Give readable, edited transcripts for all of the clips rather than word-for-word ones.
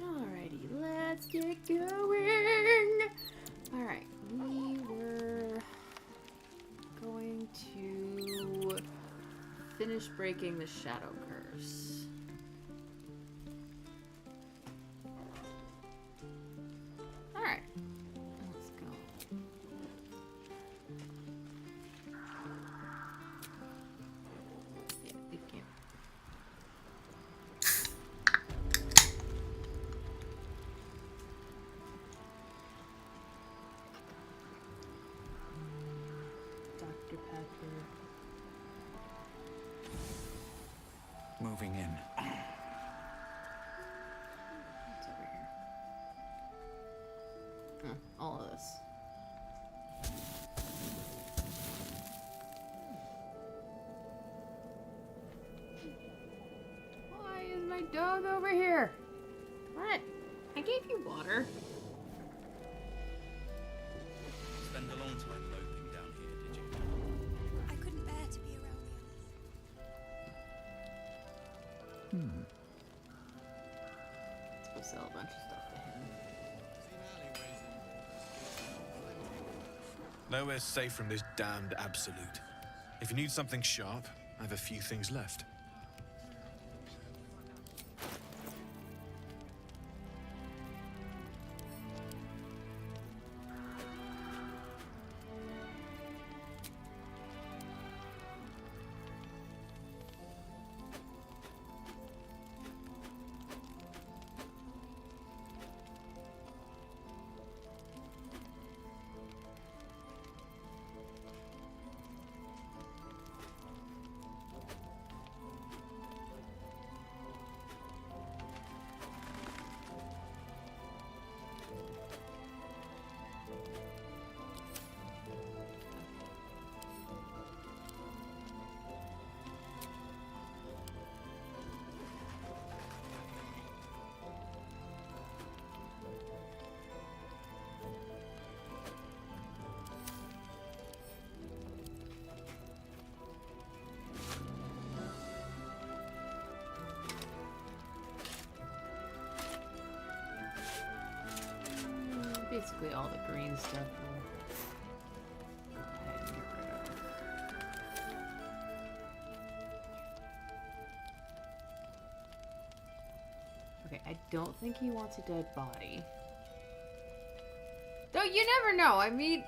Alrighty, let's get going. Alright, we were going to finish breaking the shadow curse. Alright, let's go. Yeah, leave camp. Dr. Pepper. Moving in. What's over here? All of this. Why is my dog over here? What? I gave you water. Spend a long time moping down here, did you? I couldn't bear to be around the others. Let's go sell a bunch of stuff to him. Nowhere's safe from this damned absolute. If you need something sharp, I have a few things left. Basically all the green stuff will go ahead and get rid of. Okay, I don't think he wants a dead body. Though you never know, I mean...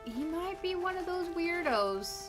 He might be one of those weirdos.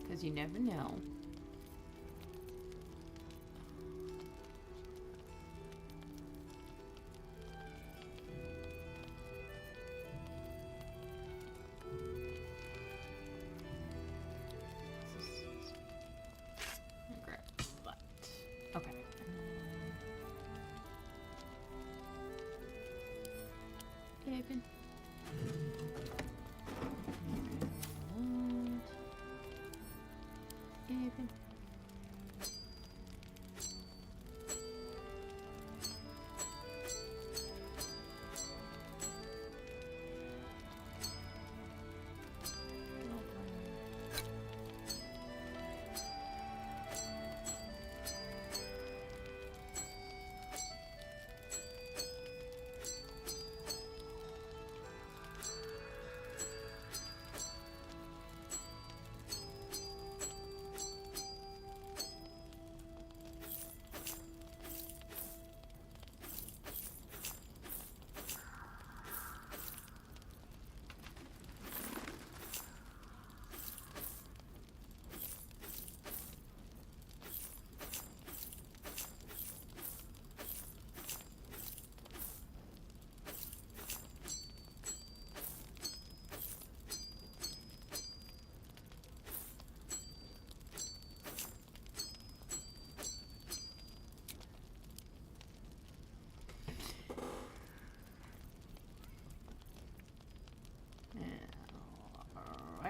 Because you never know. Grab that. Okay. Open. Open.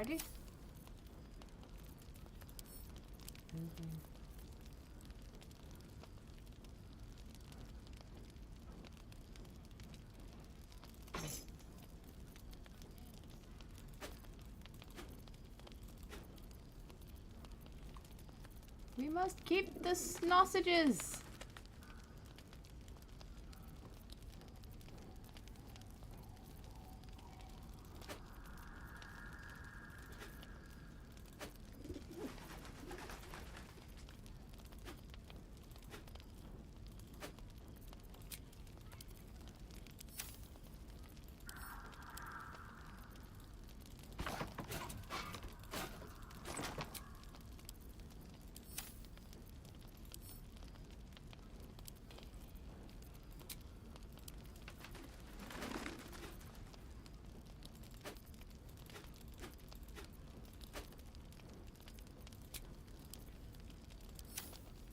Ready? We must keep the sausages.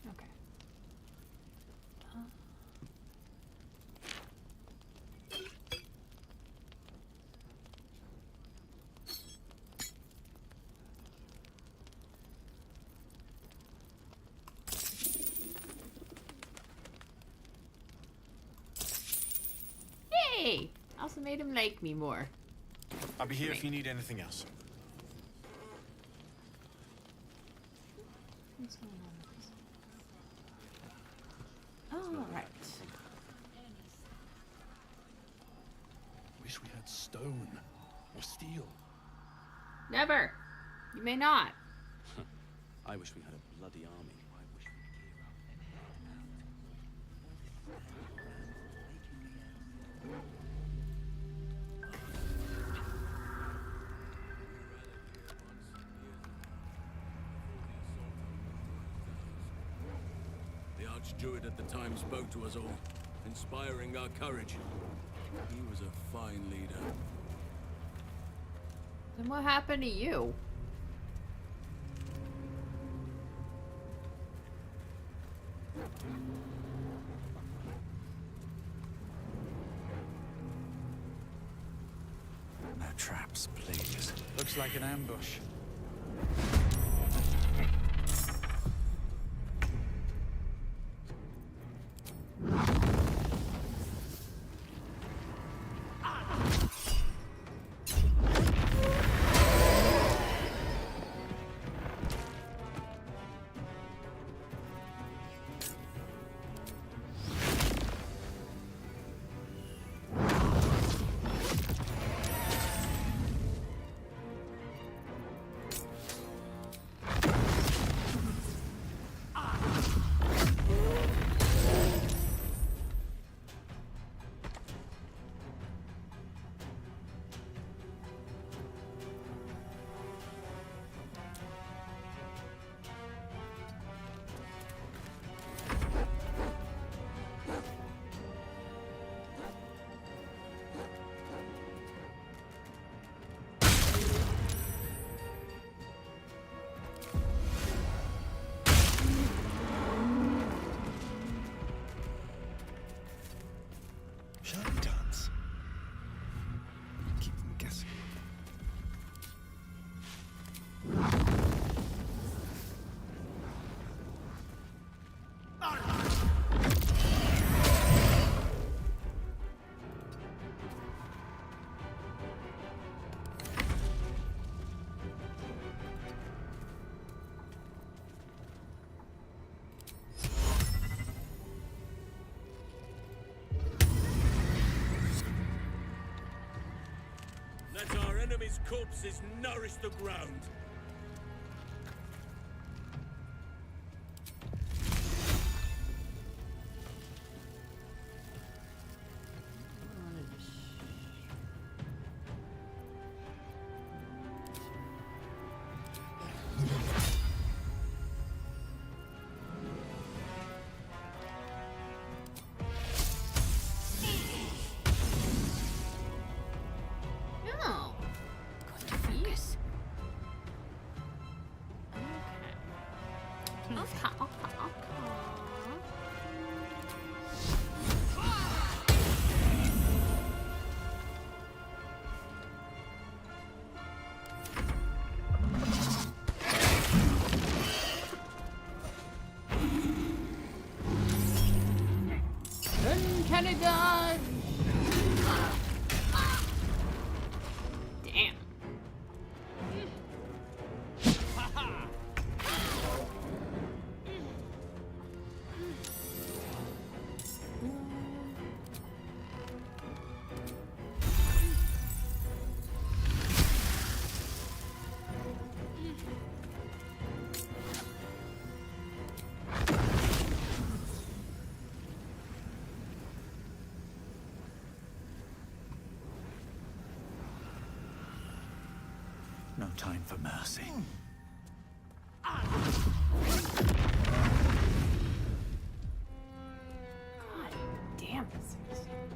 Okay. Hey! Also made him like me more. I'll be here if you need anything else. What's going on? Oh, right. Wish we had stone or steel. Never. You may not. I wish we had a bloody army. I wish we'd gear up. The Archdruid at the time spoke to us all, inspiring our courage. He was a fine leader. Then what happened to you? No traps, please. Looks like an ambush. Charlatans. Keep them guessing. Let our enemies' corpses nourish the ground. No. Got to focus. Okay. Okay. Kennegon! Damn. No time for mercy. God damn this thing's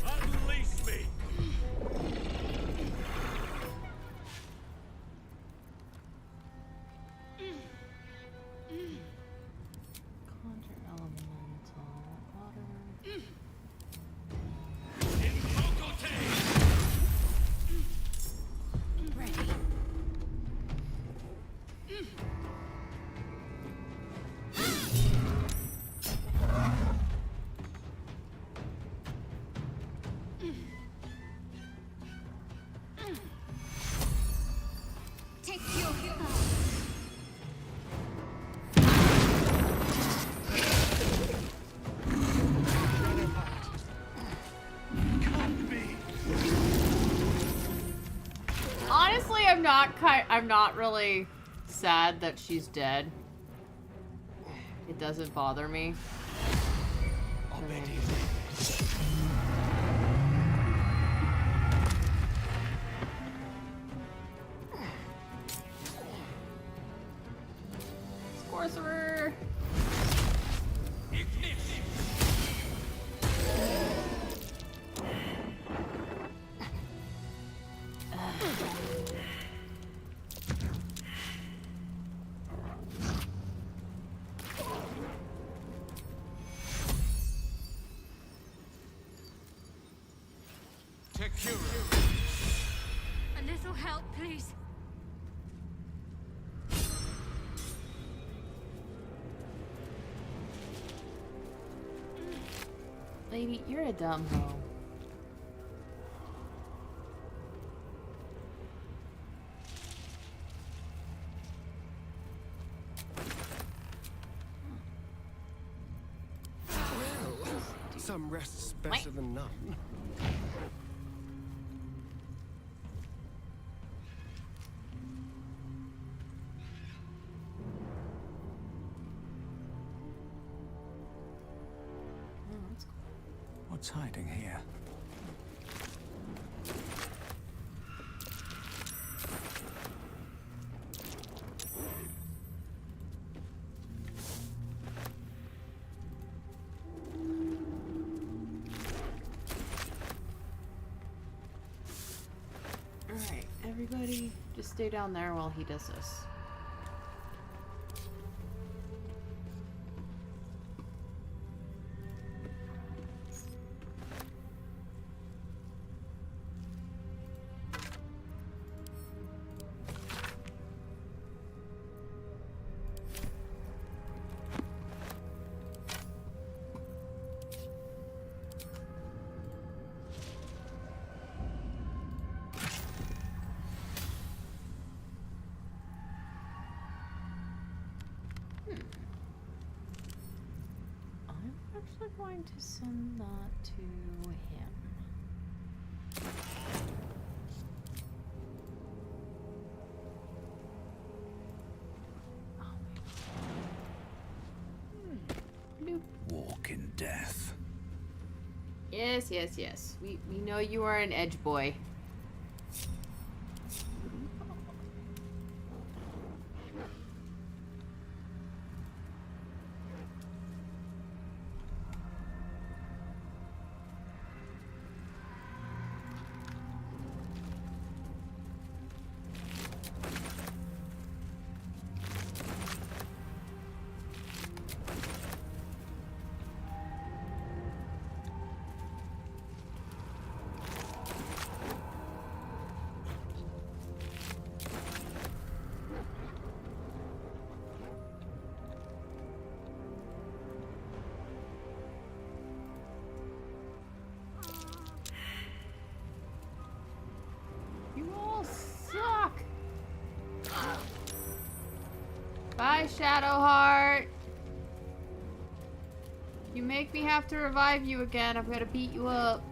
Unleash me! conjure elemental water. Ready. Take your Honestly, I'm not really sad that she's dead. It doesn't bother me. Sorcerer. A little help, please. Lady, you're a dumb hoe. Some rest's better than none. What's hiding here? Alright, everybody just stay down there while he does this. I'm actually going to send that to him. Walk in death. Yes, yes, yes. We know you are an edge boy. You all suck. Bye, Shadowheart. You make me have to revive you again. I'm gonna beat you up.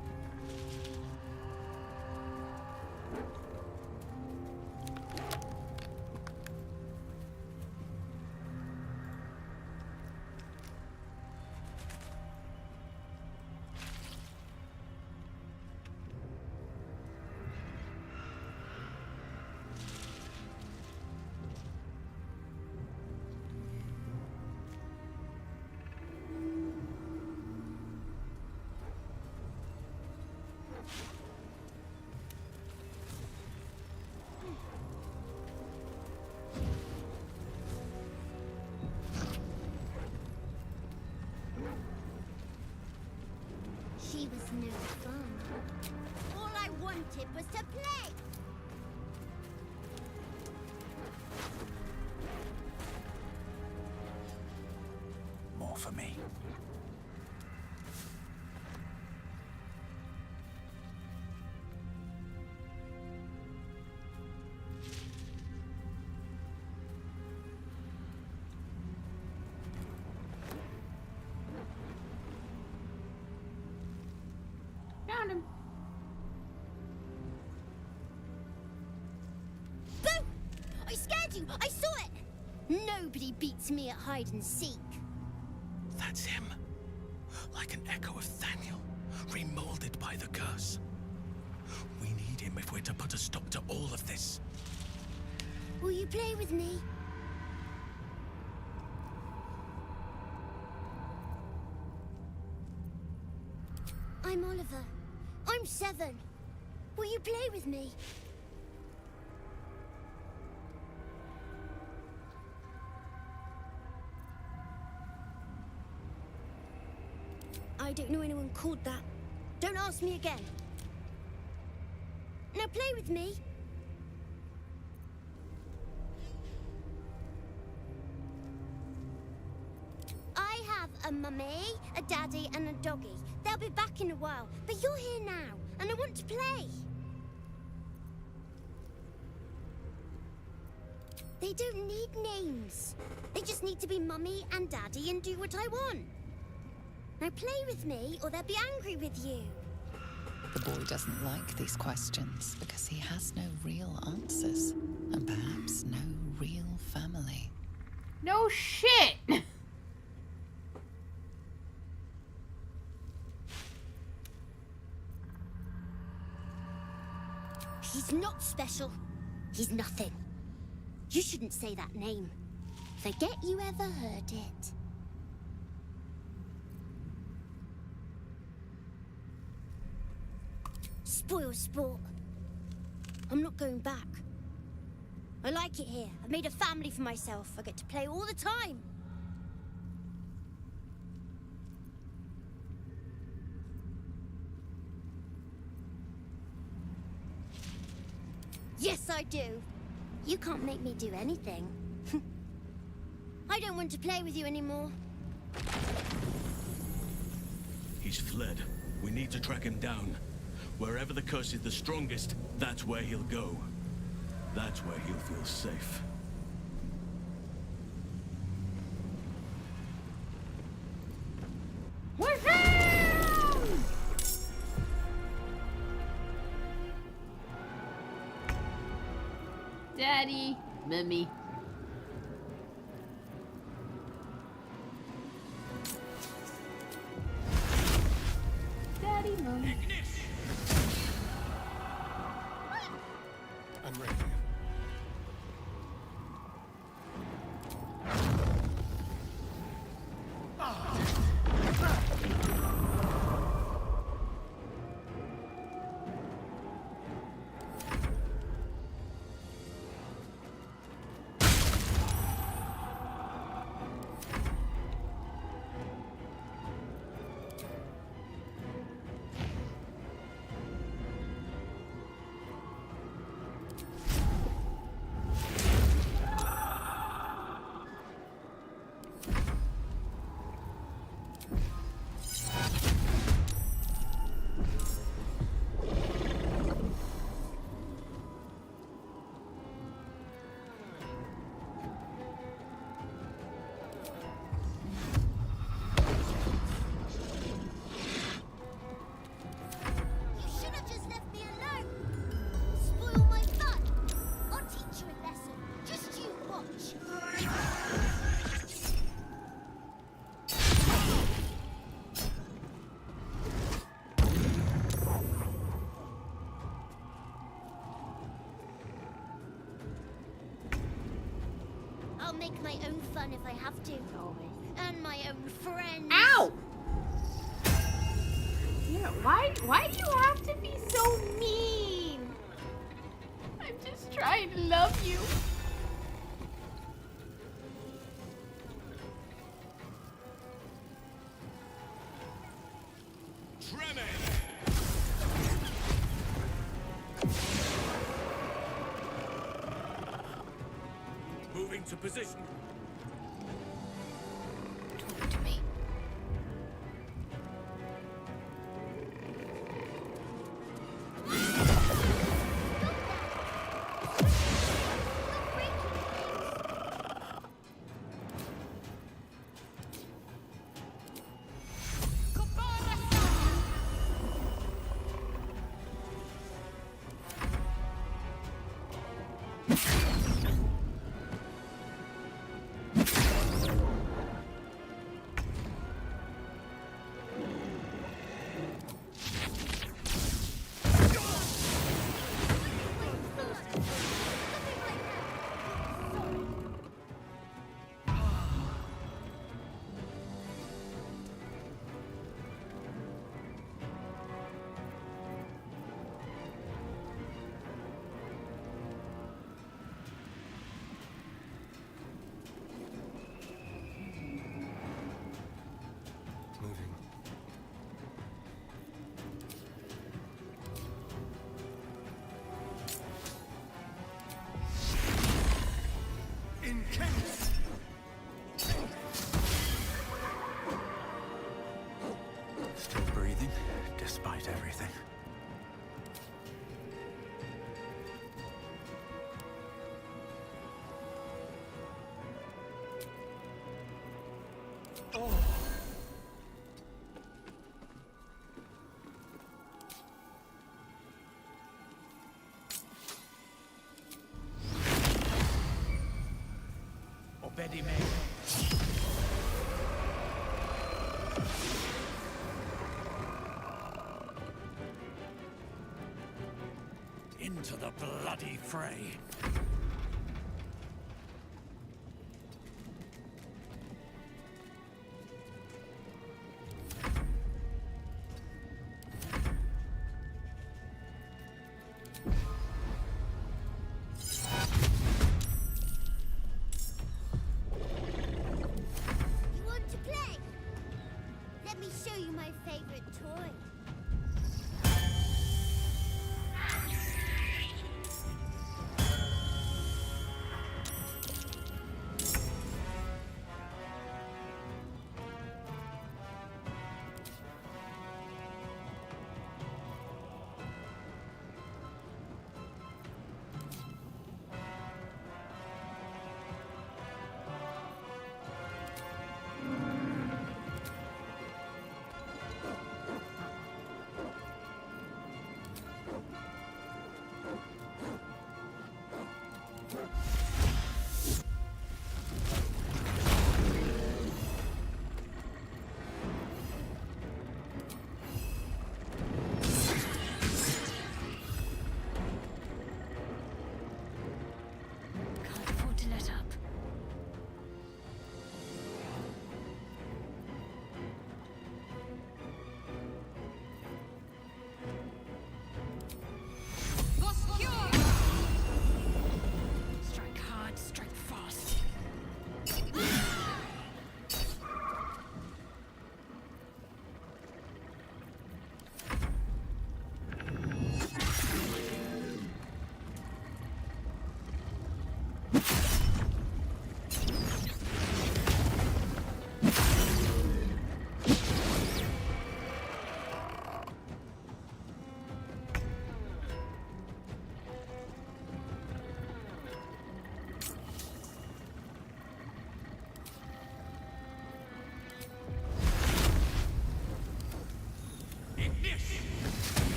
She was no fun. All I wanted was to play. More for me. Found him. Boo! I scared you! I saw it! Nobody beats me at hide and seek. That's him. Like an echo of Thaniel, remolded by the curse. We need him if we're to put a stop to all of this. Will you play with me? I'm Oliver. I'm 7. Will you play with me? I don't know anyone called that. Don't ask me again. Now play with me. I have a mummy, a daddy, and a doggy. They'll be back in a while, but you're here now, and I want to play. They don't need names. They just need to be mummy and daddy and do what I want. Now play with me, or they'll be angry with you. The boy doesn't like these questions because he has no real answers, and perhaps no real family. No shit! He's not special. He's nothing. You shouldn't say that name. Forget you ever heard it. Spoil sport. I'm not going back. I like it here. I've made a family for myself. I get to play all the time. Yes, I do. You can't make me do anything. I don't want to play with you anymore. He's fled. We need to track him down. Wherever the curse is the strongest, that's where he'll go. That's where he'll feel safe. Daddy, Mummy. Daddy, make my own fun if I have to. And my own friends. Ow! Yeah, why do you have to be so mean? I'm just trying to love you. Moving to position. Talk to me. Moving. Intense. Still breathing, despite everything. Obedi me. Into the bloody fray. You want to play? Let me show you my favorite toy.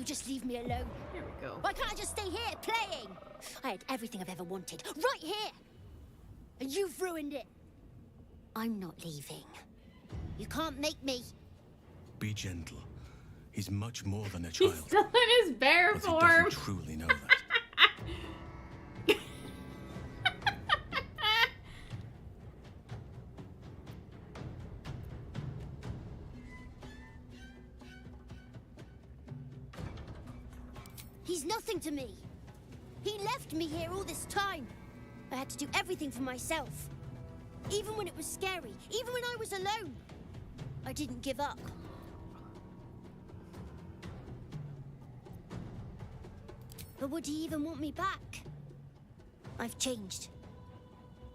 you just leave me alone? Here we go. Why can't I just stay here playing? I had everything I've ever wanted, right here! And you've ruined it. I'm not leaving. You can't make me. Be gentle. He's much more than a He's child. still in his bear But he form. doesn't truly know that. He's nothing to me. He left me here all this time. I had to do everything for myself. Even when it was scary, even when I was alone. I didn't give up. But would he even want me back? I've changed.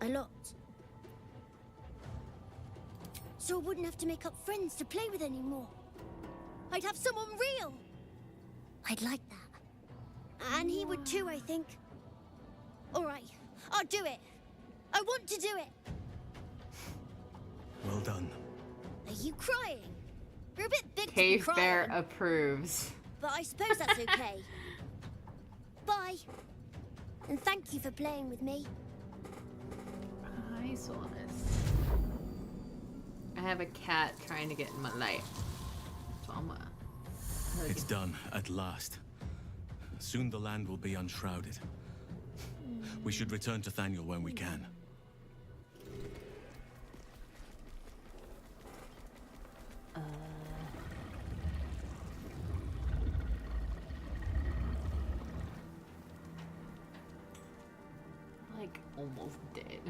A lot. So I wouldn't have to make up friends to play with anymore. I'd have someone real. I'd like that. And he would too, I think. All right, I'll do it. I want to do it. Well done. Are you crying? You're a bit big to be Cave crying. Bear approves. But I suppose that's okay. Bye. And thank you for playing with me. I saw this. I have a cat trying to get in my life. So I'm gonna hug It's it. done, at last. Soon the land will be unshrouded. We should return to Thaniel when we can. Like, almost dead.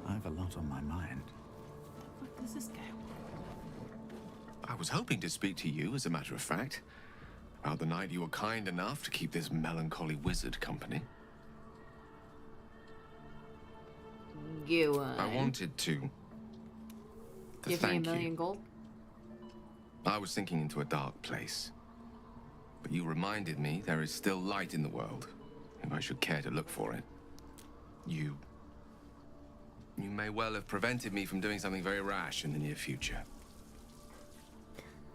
I have a lot on my mind. What does this guy want? I was hoping to speak to you, as a matter of fact, about the night you were kind enough to keep this melancholy wizard company. You, I wanted to give me a thank million you. gold? I was sinking into a dark place. But you reminded me there is still light in the world, if I should care to look for it. You may well have prevented me from doing something very rash in the near future.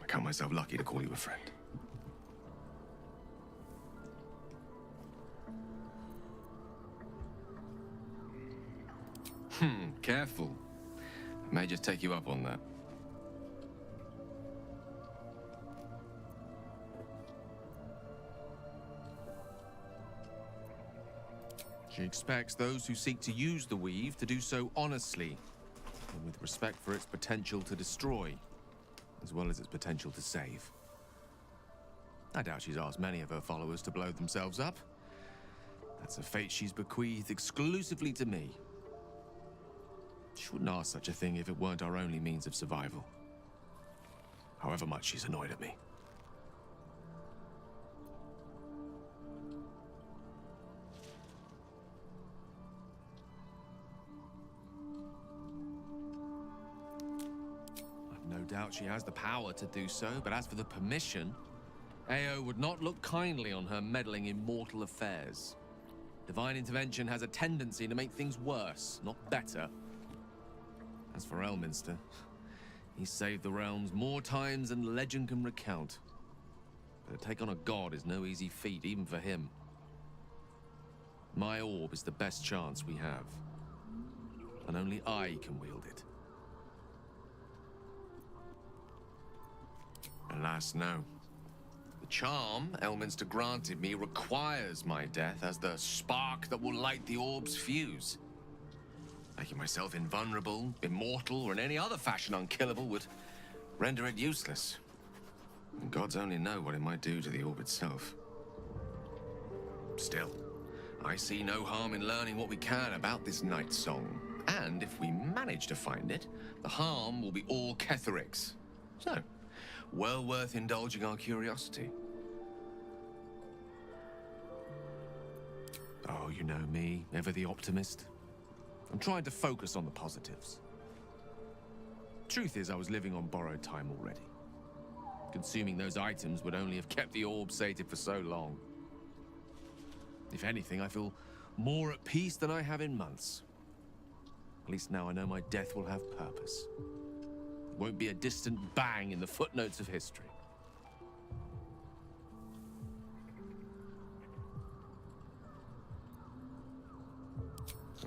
I count myself lucky to call you a friend. Careful. I may just take you up on that. She expects those who seek to use the weave to do so honestly, and with respect for its potential to destroy, as well as its potential to save. I doubt she's asked many of her followers to blow themselves up. That's a fate she's bequeathed exclusively to me. She wouldn't ask such a thing if it weren't our only means of survival. However much she's annoyed at me. I've no doubt she has the power to do so, but as for the permission, Ao would not look kindly on her meddling in mortal affairs. Divine intervention has a tendency to make things worse, not better. As for Elminster, he's saved the realms more times than legend can recount. But to take on a god is no easy feat, even for him. My orb is the best chance we have. And only I can wield it. Alas, no. The charm Elminster granted me requires my death as the spark that will light the orb's fuse. Making myself invulnerable, immortal, or in any other fashion unkillable would render it useless. And gods only know what it might do to the orb itself. Still, I see no harm in learning what we can about this night song. And if we manage to find it, the harm will be all Ketheric's. So, well worth indulging our curiosity. Oh, you know me, ever the optimist. I'm trying to focus on the positives. Truth is, I was living on borrowed time already. Consuming those items would only have kept the orb sated for so long. If anything, I feel more at peace than I have in months. At least now I know my death will have purpose. It won't be a distant bang in the footnotes of history.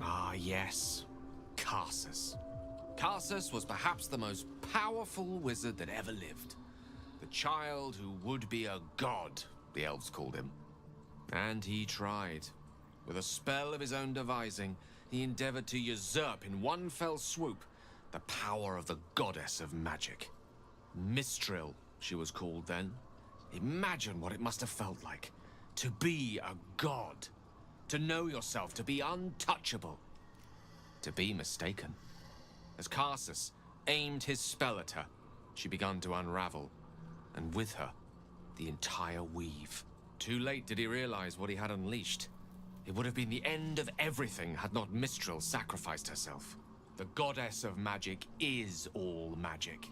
Ah, yes. Karsus. Karsus was perhaps the most powerful wizard that ever lived. The child who would be a god, the elves called him. And he tried. With a spell of his own devising, he endeavored to usurp in one fell swoop the power of the goddess of magic. Mistral, she was called then. Imagine what it must have felt like to be a god. To know yourself, to be untouchable. To be mistaken. As Karsus aimed his spell at her, she began to unravel. And with her, the entire weave. Too late did he realize what he had unleashed. It would have been the end of everything had not Mistral sacrificed herself. The goddess of magic is all magic.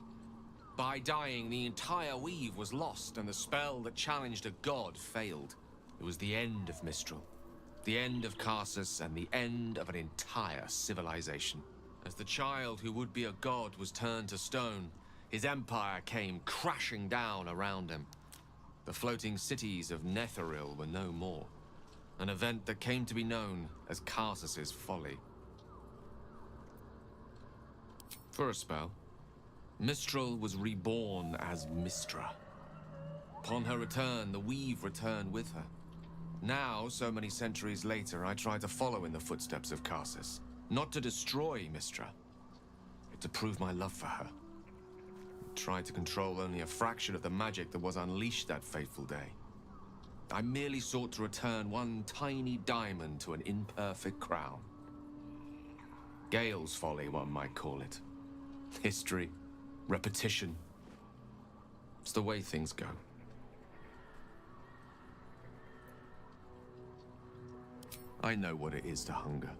By dying, the entire weave was lost, and the spell that challenged a god failed. It was the end of Mistral. The end of Karsus, and the end of an entire civilization. As the child who would be a god was turned to stone, his empire came crashing down around him. The floating cities of Netheril were no more. An event that came to be known as Karsus's folly. For a spell, Mistral was reborn as Mistra. Upon her return, the weave returned with her. Now, so many centuries later, I try to follow in the footsteps of Karsus. Not to destroy Mistra, but to prove my love for her. Tried to control only a fraction of the magic that was unleashed that fateful day. I merely sought to return one tiny diamond to an imperfect crown. Gale's folly, one might call it. History, repetition. It's the way things go. I know what it is to hunger.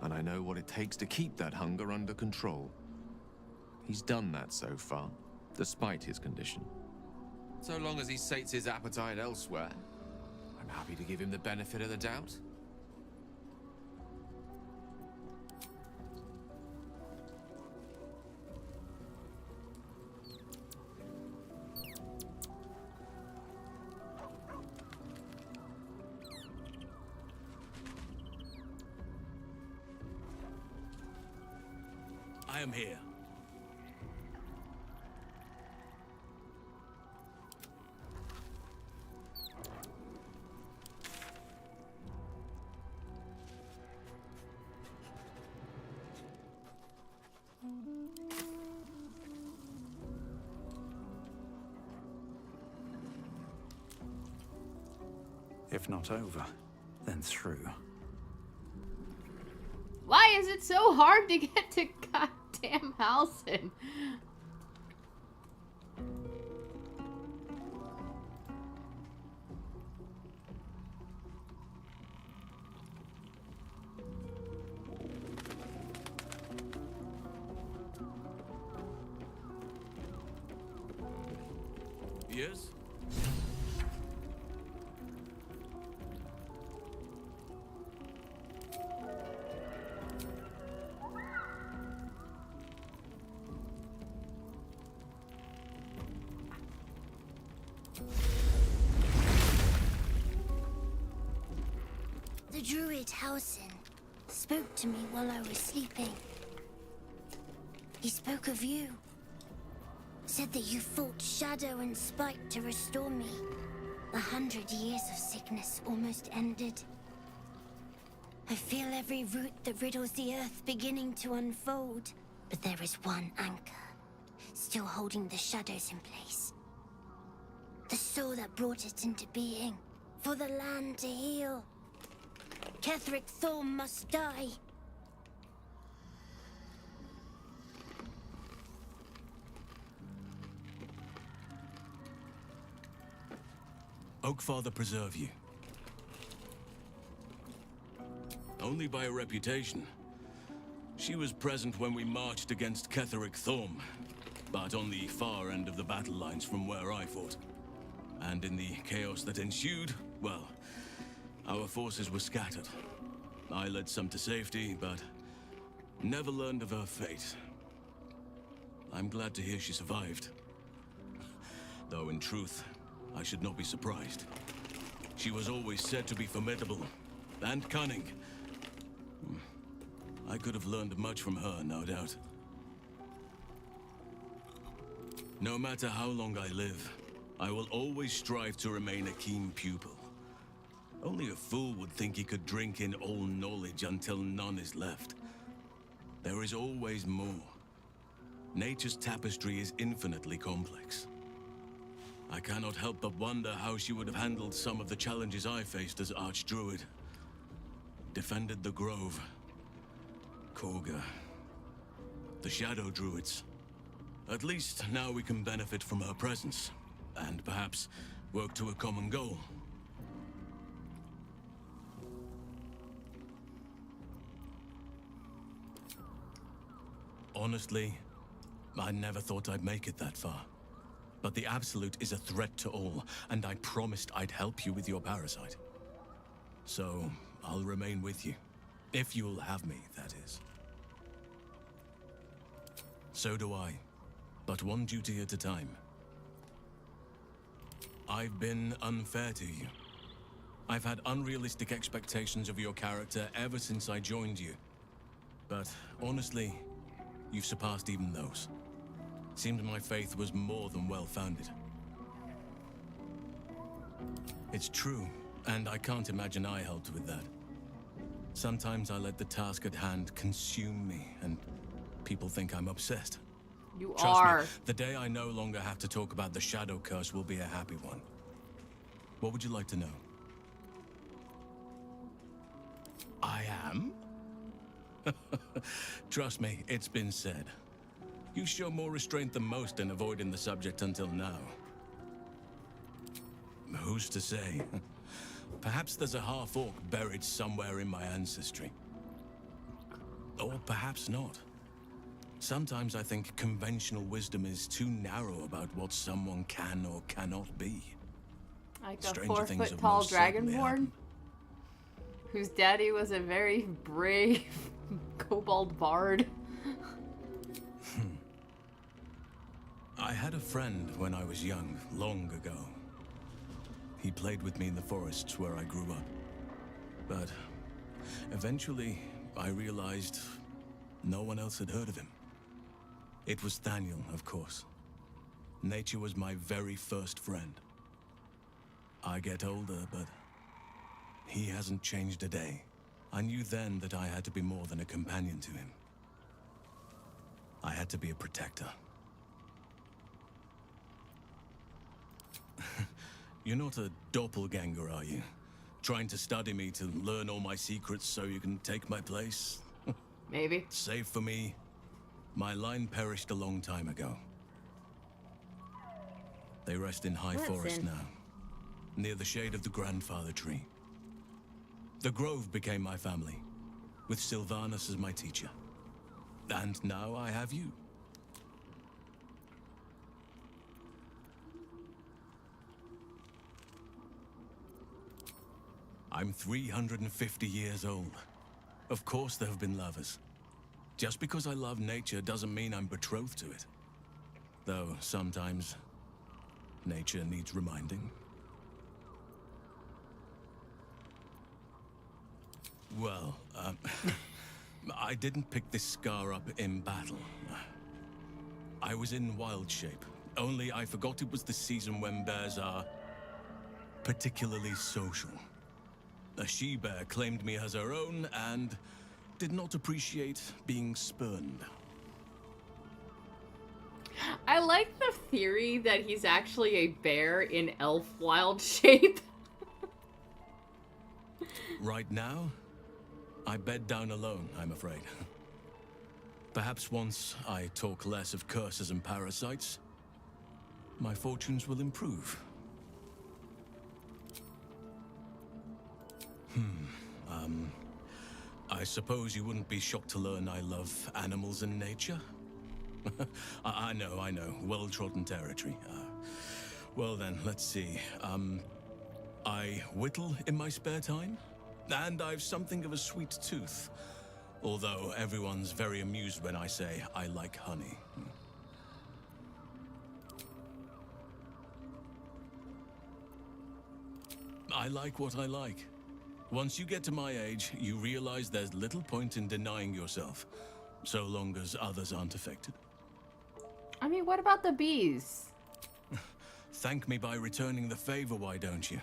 And I know what it takes to keep that hunger under control. He's done that so far, despite his condition. So long as he sates his appetite elsewhere, I'm happy to give him the benefit of the doubt. I am here. If not over, then through. Why is it so hard to get to goddamn Halsin? Yes? The druid Halsin spoke to me while I was sleeping. He spoke of you. Said that you fought shadow and spite to restore me. 100 years of sickness almost ended. I feel every root that riddles the earth beginning to unfold. But there is one anchor, still holding the shadows in place. The soul that brought it into being, for the land to heal. Ketheric Thorm must die. Oakfather preserve you. Only by a reputation. She was present when we marched against Ketheric Thorm, but on the far end of the battle lines from where I fought. And in the chaos that ensued, well, our forces were scattered. I led some to safety, but never learned of her fate. I'm glad to hear she survived. Though in truth, I should not be surprised. She was always said to be formidable and cunning. I could have learned much from her, no doubt. No matter how long I live, I will always strive to remain a keen pupil. Only a fool would think he could drink in all knowledge until none is left. There is always more. Nature's tapestry is infinitely complex. I cannot help but wonder how she would have handled some of the challenges I faced as Archdruid. Defended the Grove, Korga, the Shadow Druids. At least now we can benefit from her presence, and perhaps work to a common goal. Honestly, I never thought I'd make it that far. But the Absolute is a threat to all, and I promised I'd help you with your parasite. So, I'll remain with you. If you'll have me, that is. So do I. But one duty at a time. I've been unfair to you. I've had unrealistic expectations of your character ever since I joined you. But honestly, you've surpassed even those. Seems my faith was more than well-founded. It's true, and I can't imagine I helped with that. Sometimes I let the task at hand consume me, and people think I'm obsessed. You Trust are. me, the day I no longer have to talk about the Shadow Curse will be a happy one. What would you like to know? I am? Trust me, it's been said. You show more restraint than most in avoiding the subject until now. Who's to say? Perhaps there's a half-orc buried somewhere in my ancestry. Or perhaps not. Sometimes I think conventional wisdom is too narrow about what someone can or cannot be. Like a Stranger things have 4-foot-tall most certainly dragonborn? happened. Whose daddy was a very brave kobold bard. I had a friend when I was young, long ago. He played with me in the forests where I grew up. But eventually, I realized no one else had heard of him. It was Thaniel, of course. Nature was my very first friend. I get older, but he hasn't changed a day. I knew then that I had to be more than a companion to him. I had to be a protector. You're not a doppelganger, are you? Trying to study me to learn all my secrets so you can take my place? Maybe. Save for me, my line perished a long time ago. They rest in high forest now, near the shade of the grandfather tree. The Grove became my family, with Sylvanas as my teacher. And now I have you. I'm 350 years old. Of course there have been lovers. Just because I love nature doesn't mean I'm betrothed to it. Though sometimes, nature needs reminding. Well, I didn't pick this scar up in battle. I was in wild shape, only I forgot it was the season when bears are particularly social. A she-bear claimed me as her own and did not appreciate being spurned. I like the theory that he's actually a bear in elf wild shape. Right now, I bed down alone, I'm afraid. Perhaps once I talk less of curses and parasites, my fortunes will improve. I suppose you wouldn't be shocked to learn I love animals and nature? I know. Well-trodden territory. Well then, let's see. I whittle in my spare time, and I've something of a sweet tooth. Although everyone's very amused when I say I like honey. I like what I like. Once you get to my age, you realize there's little point in denying yourself, so long as others aren't affected. I mean, what about the bees? Thank me by returning the favor, why don't you?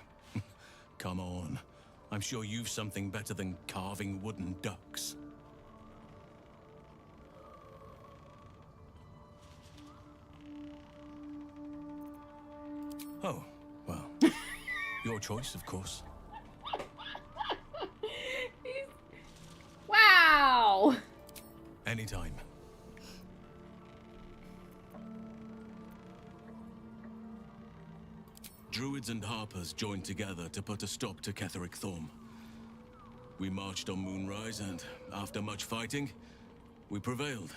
Come on. I'm sure you've something better than carving wooden ducks. Oh, well. Your choice, of course. Wow! Anytime. Druids and Harpers joined together to put a stop to Ketheric Thorm. We marched on Moonrise, and after much fighting, we prevailed.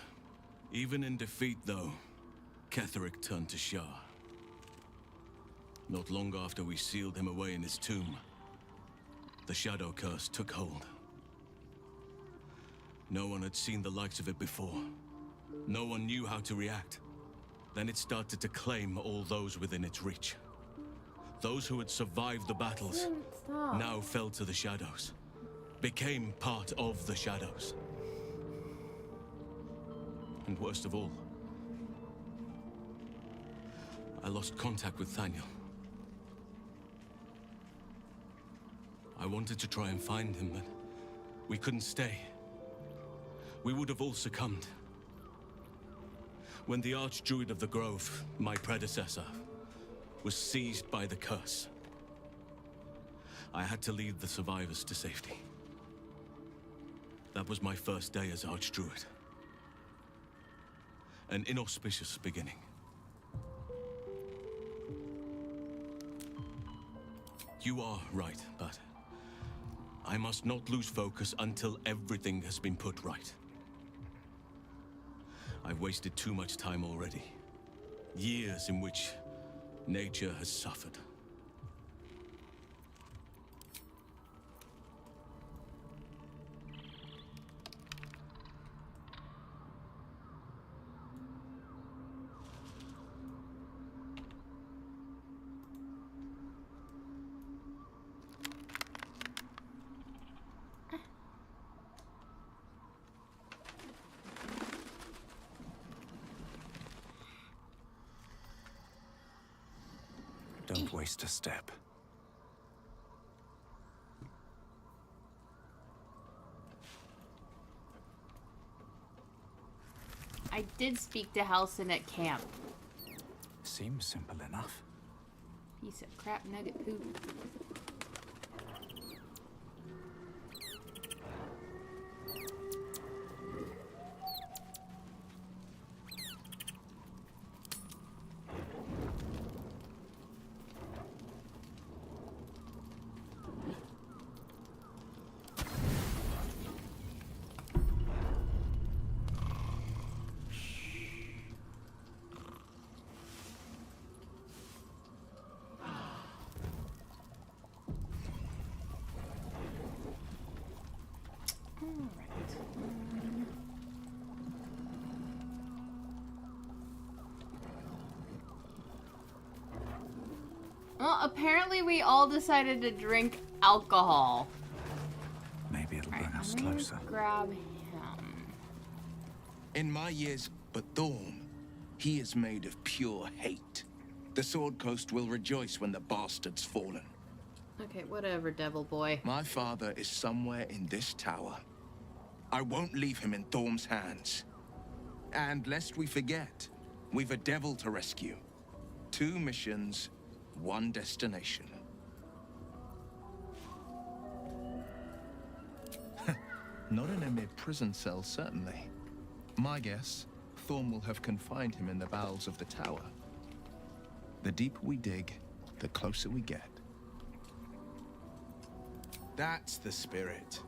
Even in defeat, though, Ketheric turned to Shah. Not long after we sealed him away in his tomb, the Shadow Curse took hold. No one had seen the likes of it before. No one knew how to react. Then it started to claim all those within its reach. Those who had survived the battles now fell to the shadows, became part of the shadows. And worst of all, I lost contact with Thaniel. I wanted to try and find him, but we couldn't stay. We would have all succumbed. When the Archdruid of the Grove, my predecessor, was seized by the curse, I had to lead the survivors to safety. That was my first day as Archdruid. An inauspicious beginning. You are right, but I must not lose focus until everything has been put right. I've wasted too much time already. Years in which nature has suffered. Don't waste a step. I did speak to Halsin at camp. Seems simple enough. Piece of crap nugget poop. Well, apparently we all decided to drink alcohol. Maybe it'll bring us I'm gonna closer. grab him. In my years, but Thorm, he is made of pure hate. The Sword Coast will rejoice when the bastard's fallen. Okay, whatever, devil boy. My father is somewhere in this tower. I won't leave him in Thorm's hands. And lest we forget, we've a devil to rescue. 2 missions, 1 destination. Not in a mere prison cell, certainly. My guess, Thorm will have confined him in the bowels of the tower. The deeper we dig, the closer we get. That's the spirit.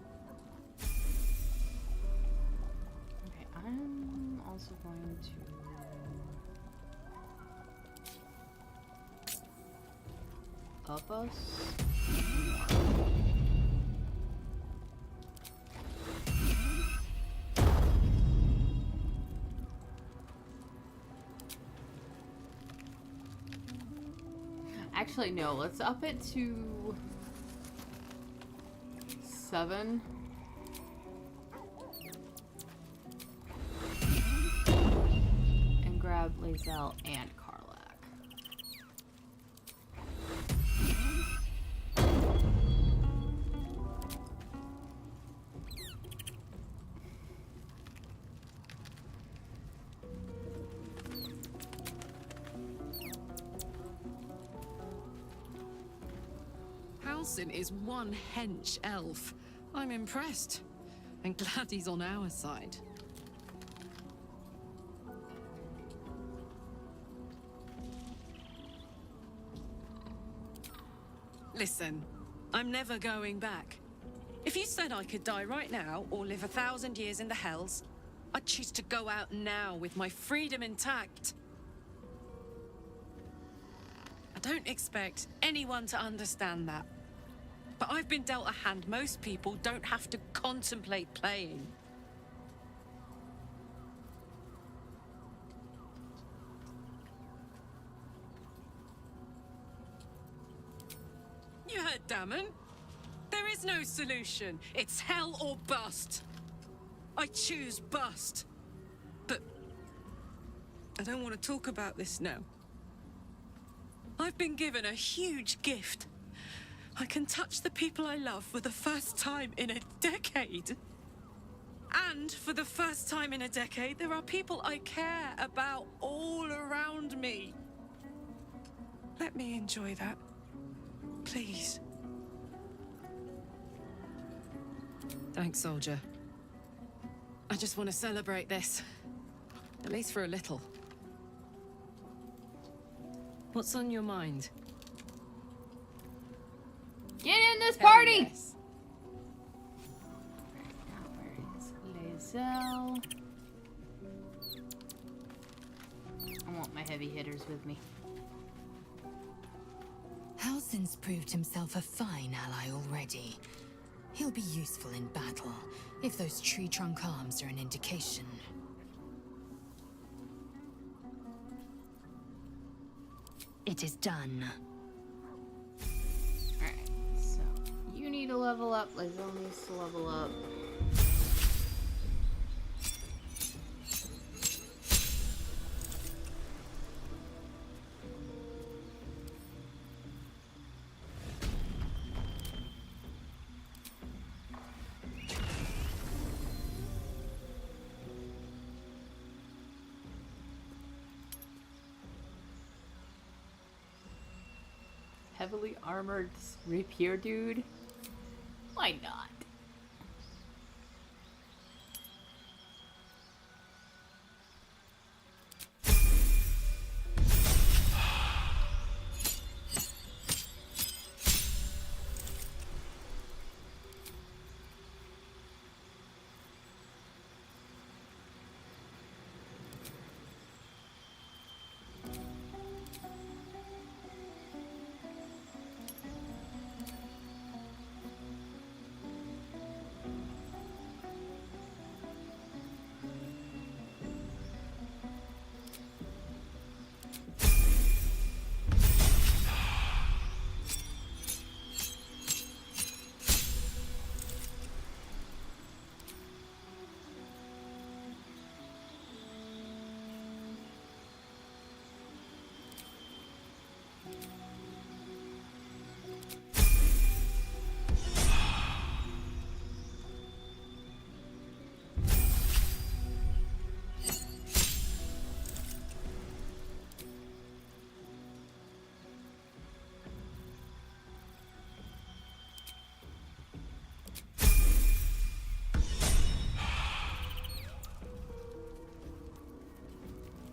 Okay, I'm also going to... up us. Actually, no. Let's up it to 7. And grab Lae'zel and Karlach. Halsin is one hench elf. I'm impressed. And glad he's on our side. Listen, I'm never going back. If you said I could die right now or live 1,000 years in the Hells, I'd choose to go out now with my freedom intact. I don't expect anyone to understand that. But I've been dealt a hand most people don't have to contemplate playing. You heard Damon. There is no solution. It's hell or bust. I choose bust. But I don't want to talk about this now. I've been given a huge gift. I can touch the people I love for the first time in a decade. And for the first time in a decade, there are people I care about all around me. Let me enjoy that. Please. Thanks, soldier. I just want to celebrate this. At least for a little. What's on your mind? Get in this party! Yes. Now, where is Lae'zel? I want my heavy hitters with me. Halsin's proved himself a fine ally already. He'll be useful in battle, if those tree trunk arms are an indication. It is done. Alright, so you need to level up, Lae'zel needs to level up. Heavily armored rapier dude? Why not?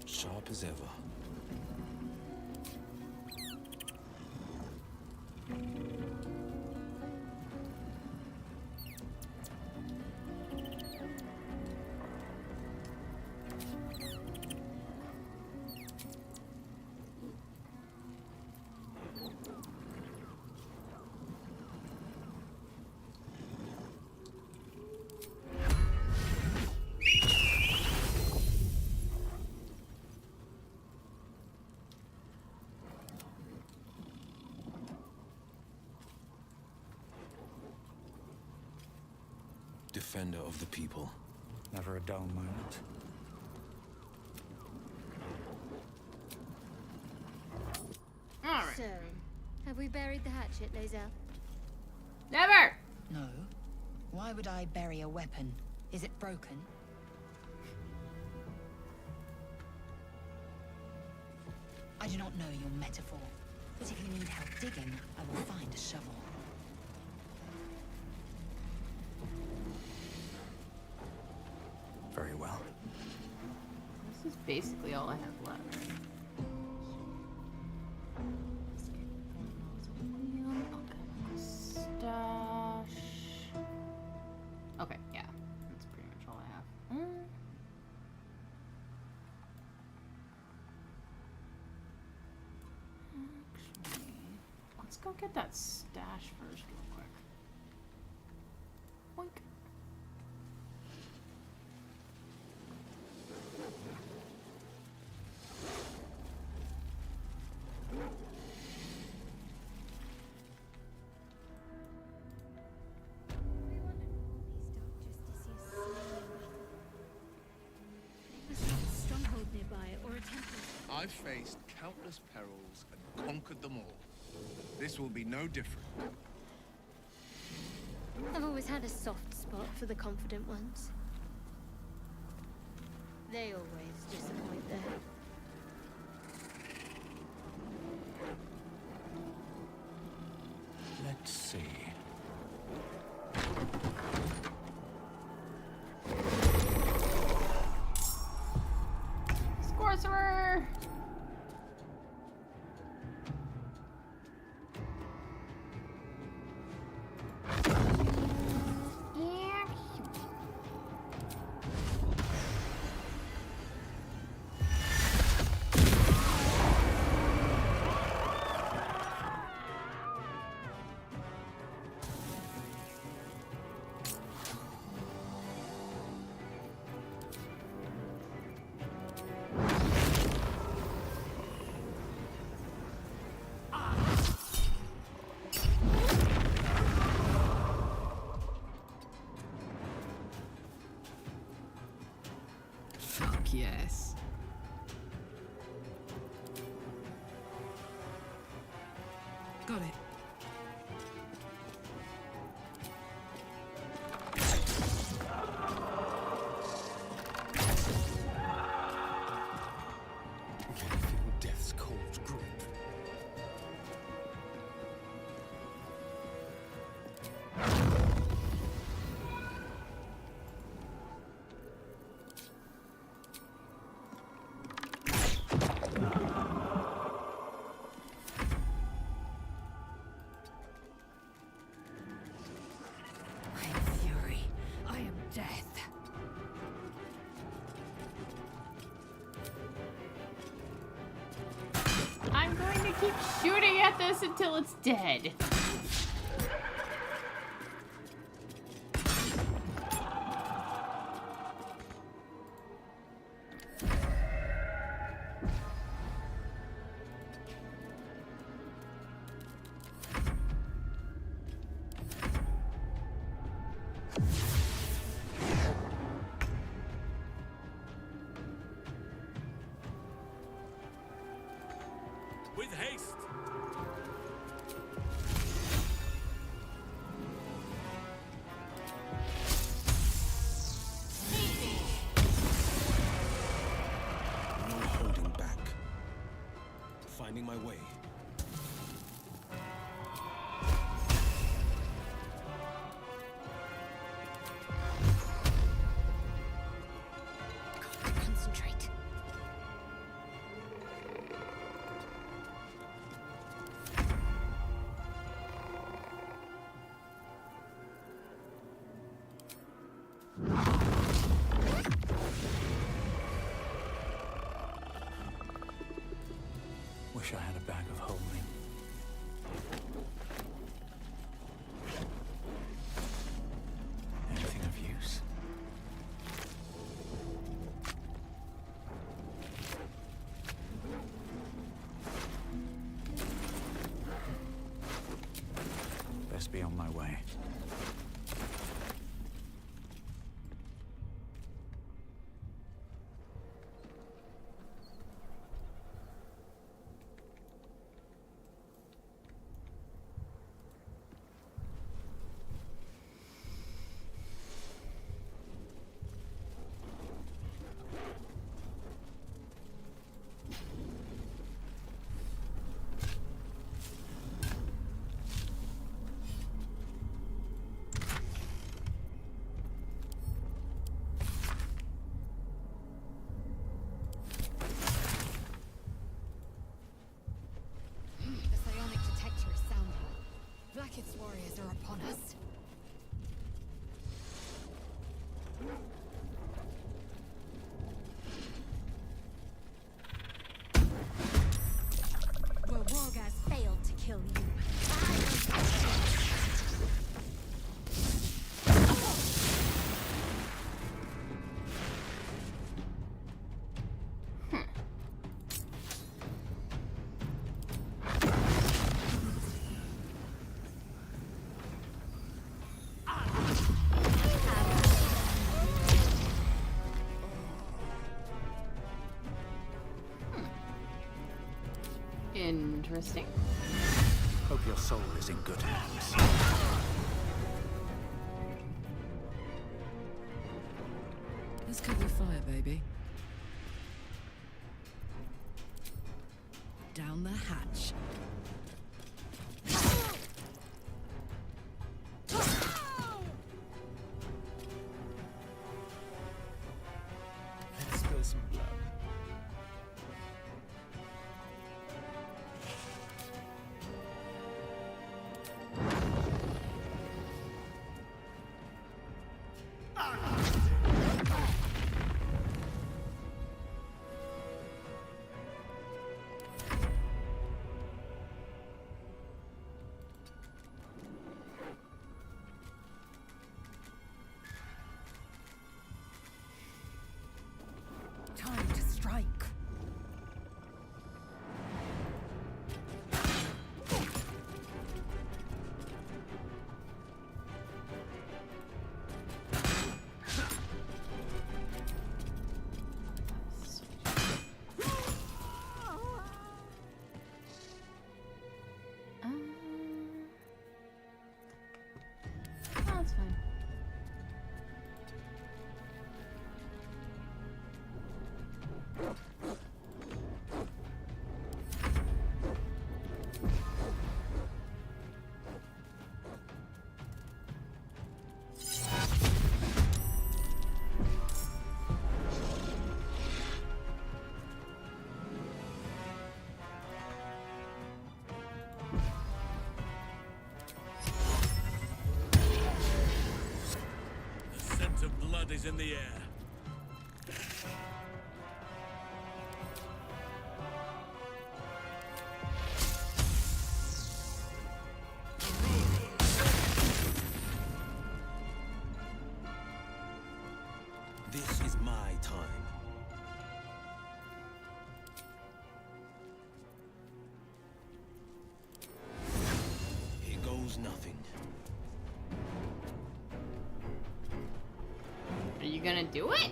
Sharp as ever. Defender of the people. Never a dull moment. Alright. So, have we buried the hatchet, Lae'zel? Never! No. Why would I bury a weapon? Is it broken? I do not know your metaphor, but if you need help digging, I will find a shovel. Very well. This is basically all I have left. Stash. Okay, yeah. That's pretty much all I have. Actually, let's go get that stash first real quick. Boink. Stronghold nearby, or a temple. I've faced countless perils and conquered them all. This will be no different. I've always had a soft spot for the confident ones. They always disappoint though. Let's see. Sorcerer! Fuck yes. Got it. Can you feel death's cold grip? I am fury. I am death. I'm going to keep shooting at this until it's dead. With haste! No holding back. Finding my way. Concentrate. Wish I had a bag of holding. Anything of use? Best be on my way. Kith's warriors are upon us. Well, Wargaz failed to kill you. Interesting. Hope your soul is in good hands. Let's cover fire, baby. Down the hatch. Let's spill some blood. Time to strike. That's fine. The scent of blood is in the air. This is my time. Here goes nothing. Are you gonna do it?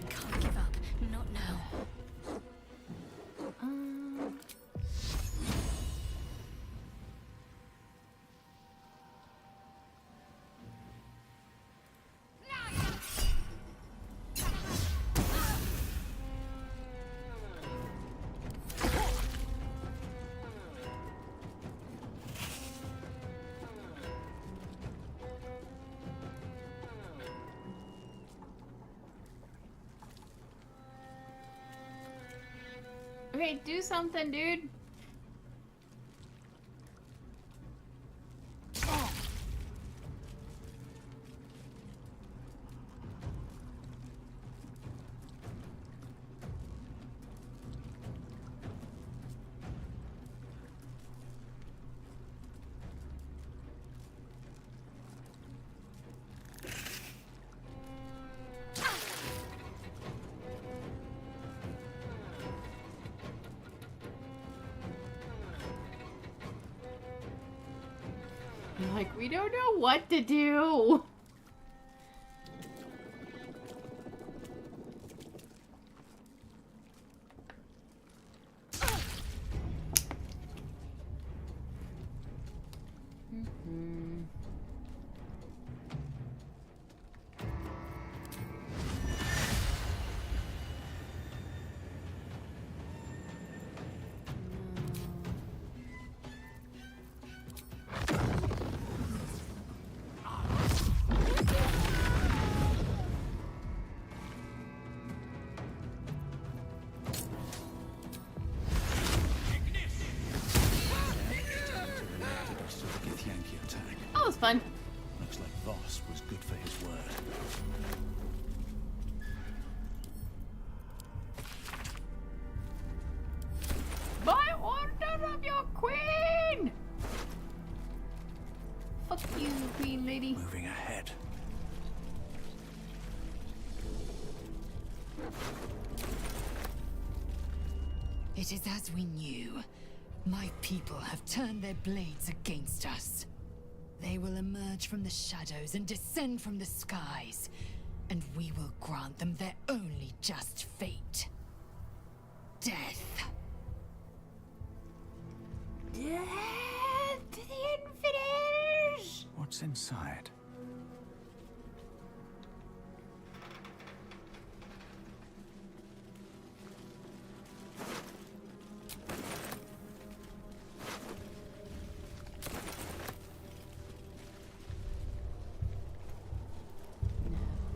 Can't give up. Not now. Okay, do something, dude. Like, we don't know what to do. was fun. Looks like Voss was good for his word. By order of your queen! Fuck you, queen lady. Moving ahead. It is as we knew. My people have turned their blades against us. They will emerge from the shadows and descend from the skies, and we will grant them their only just fate. Death. Death to the infidels! What's inside?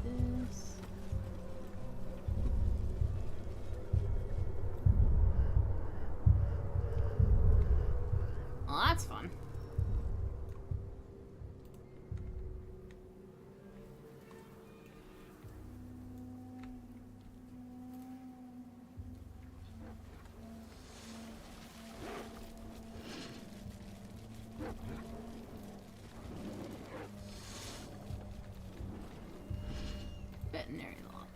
This. Oh, that's fun. Veterinary log.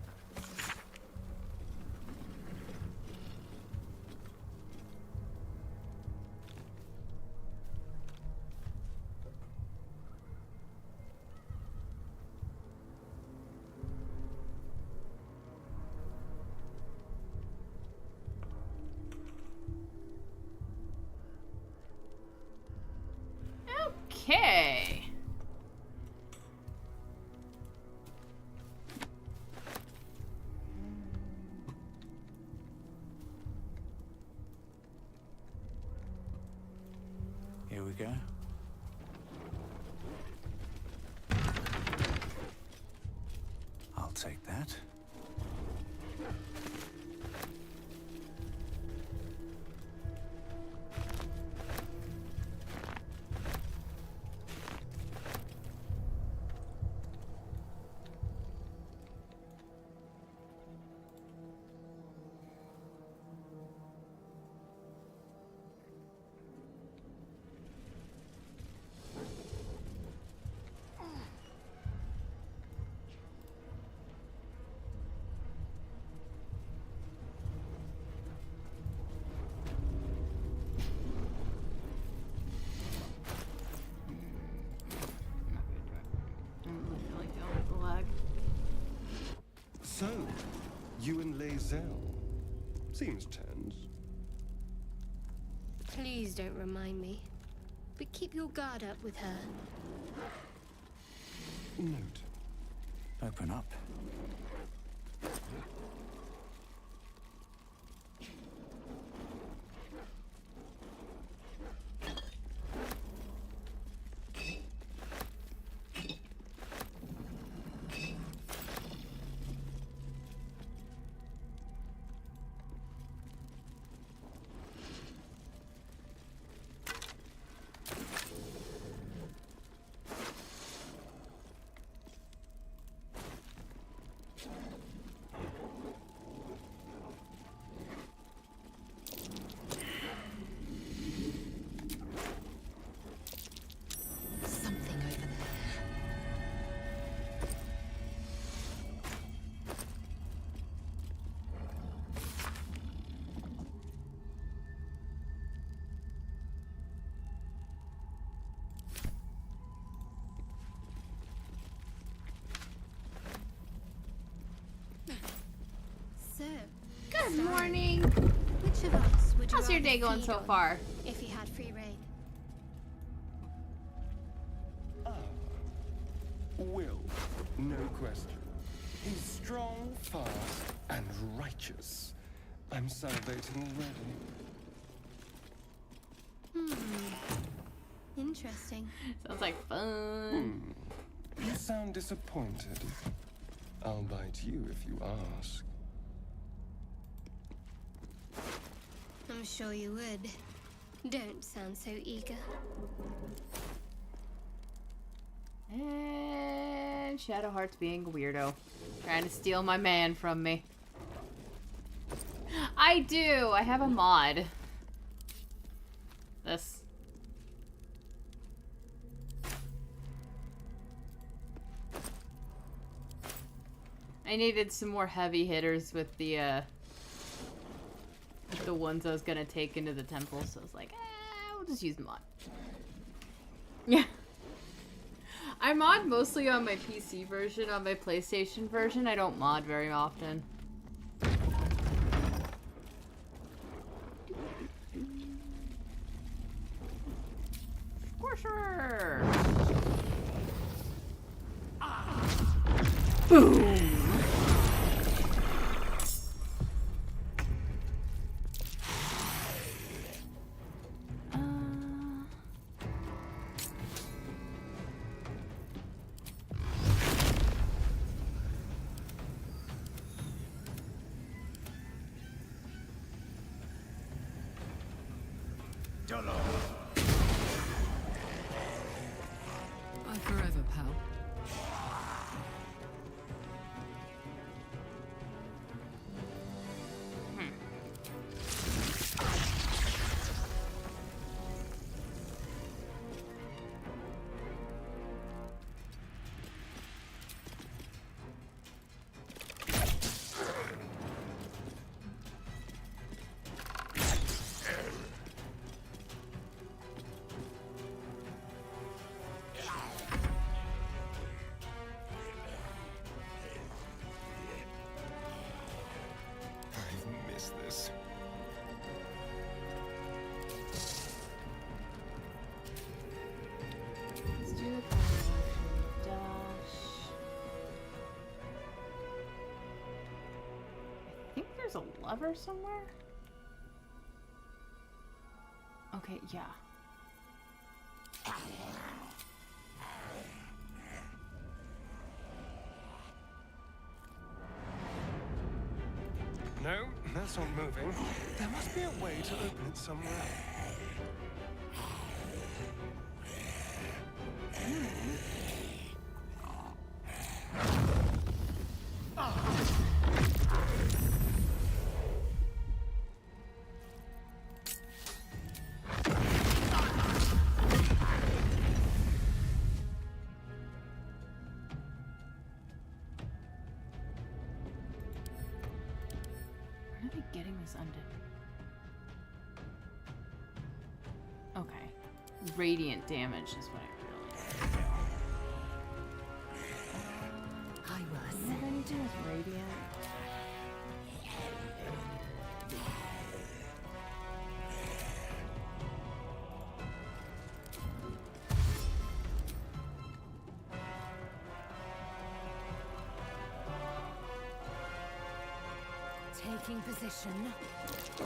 Okay. Here we go. I'll take that. I'm really feeling the lag. So, you and Lae'zel. Seems tense. Please don't remind me. But keep your guard up with her. Note. Open up. Something over there. So, Good morning. which of us would you How's your rather day going feed so on far? if you had free reign? Will, no question. He's strong, fast, and righteous. I'm salivating already. Interesting. Sounds like fun. You sound disappointed. I'll bite you if you ask. I'm sure you would. Don't sound so eager. And Shadowheart's being a weirdo. Trying to steal my man from me. I do! I have a mod. This. I needed some more heavy hitters with the ones I was gonna take into the temple, so I was like, we'll just use the mod. Yeah. I mod mostly on my PC version. On my PlayStation version, I don't mod very often. Squisher! Boom! Forever, pal. This. Let's do the dash. I think there's a lever somewhere. Okay, yeah. No, that's not moving. There must be a way to open it somewhere. Where are they getting this undone? Okay. Radiant damage is what I really need. I will What do I need to do with radiant? Taking position. But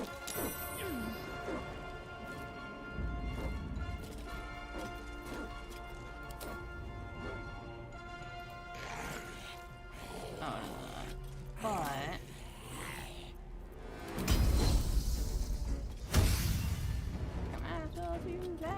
come on, so do that.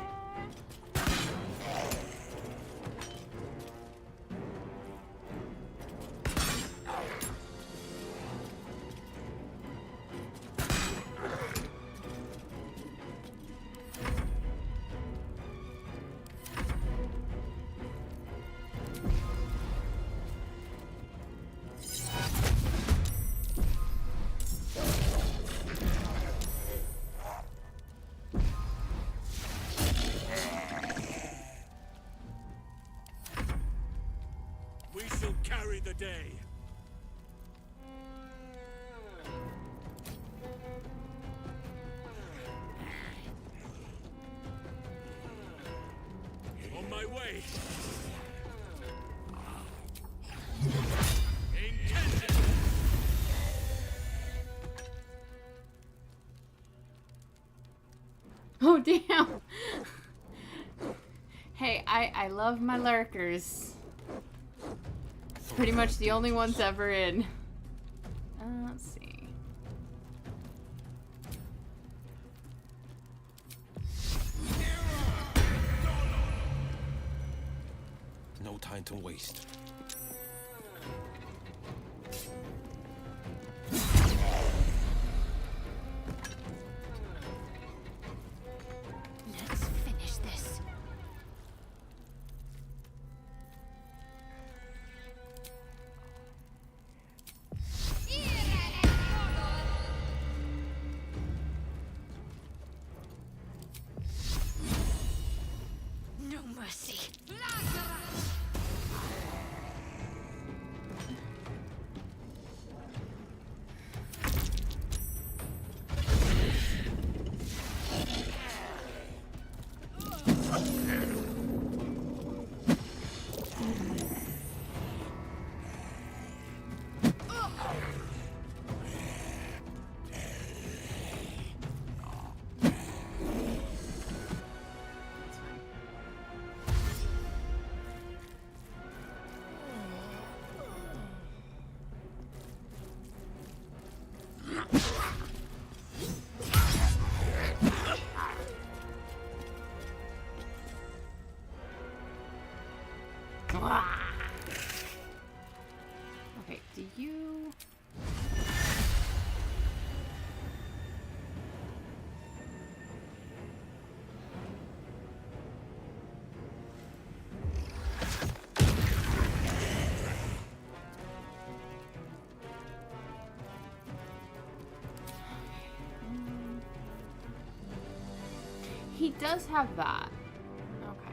We shall carry the day. On my way. Intended. Oh damn. Hey, I love my lurkers. Pretty much the only ones ever in. Let's see. No no time to waste. Let's finish this. No mercy. Okay, do you... He does have that. Okay.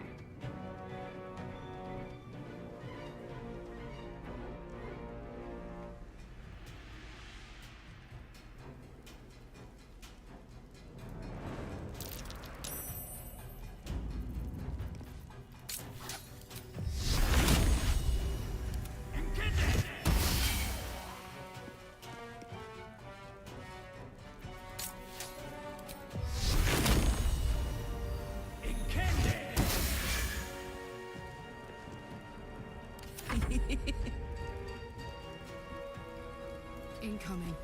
Incoming.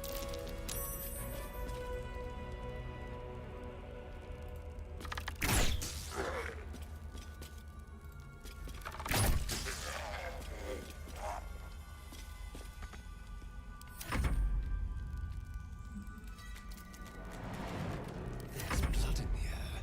There's blood in the air.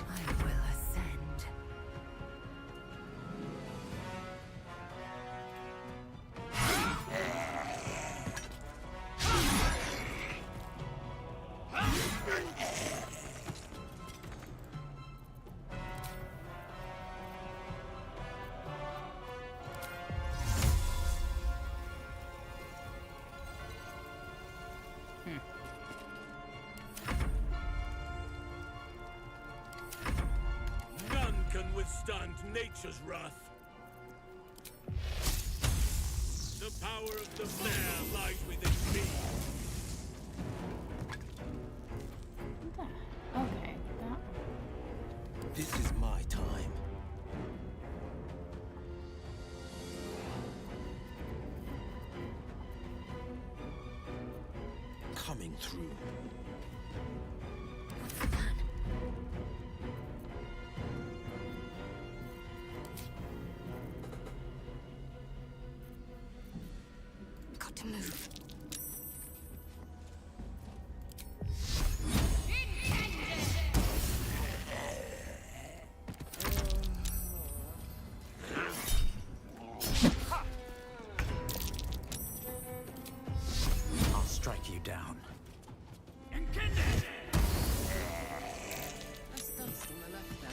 I will ascend. None can withstand nature's wrath. The power of the flare lies within me. Okay. This is my time. Coming through. Got to move. I'll strike you down. That's dust on the left there.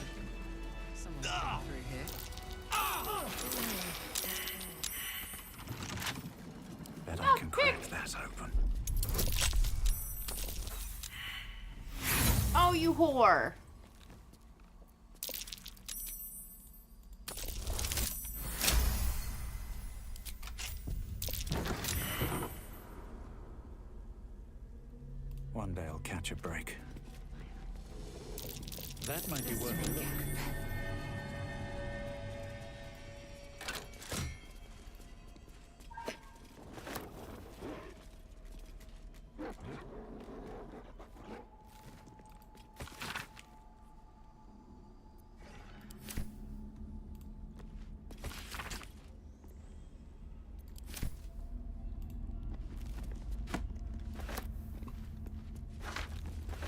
Someone's coming through here. Bet I can crack that open. you whore! One day I'll catch a break. That might be worth a look.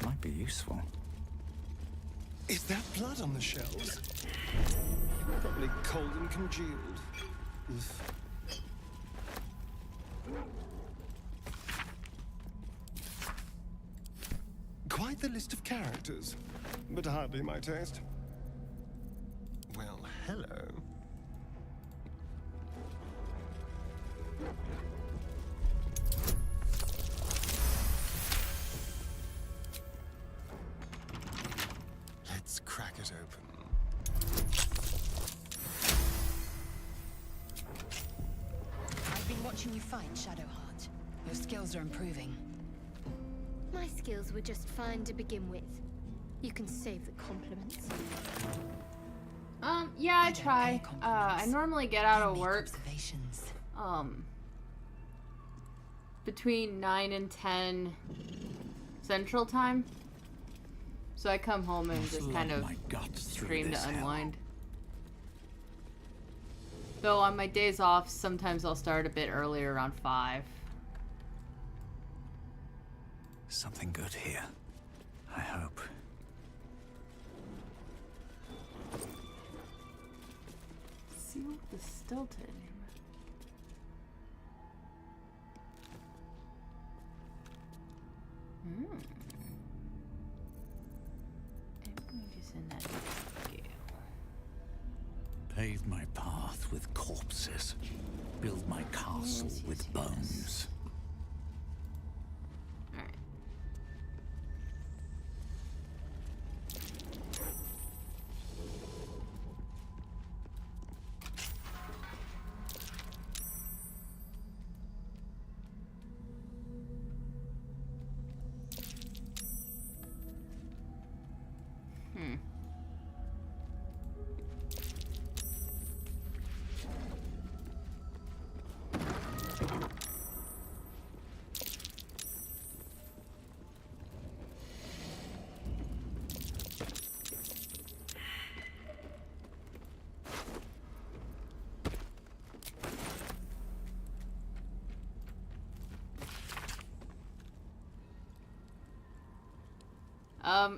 Might be useful. Is that blood on the shelves? Probably cold and congealed. Oof. Quite the list of characters, but hardly my taste. Well, hello. Let's crack it open. I've been watching you fight, Shadowheart. Your skills are improving. My skills were just fine to begin with. You can save the compliments. Yeah, I try. I normally get out of work, between 9 and 10 Central Time. So I come home and just kind of stream to unwind. Though on my days off, sometimes I'll start a bit earlier, around 5. Something good here. I hope. Sealed with Stilton. I'm going to send that to Gale. Pave my path with corpses. Build my castle with bones. Alright.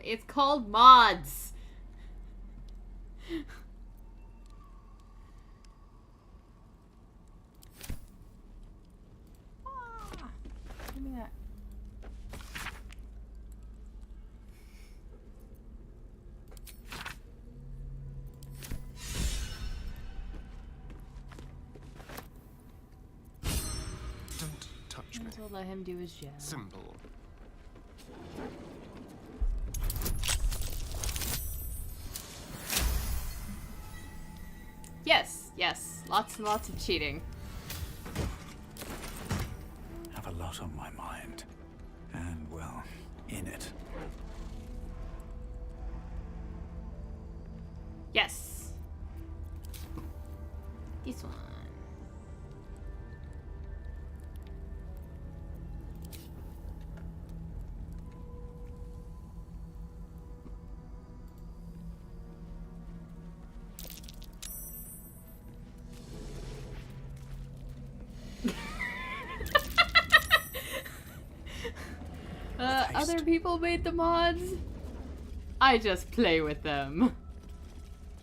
It's called mods. Give me that. Don't touch me. We'll let him do his job. Simple. Yes, yes. Lots and lots of cheating. Have a lot on my mind. And, well, in it. Yes. This one. Other people made the mods. I just play with them.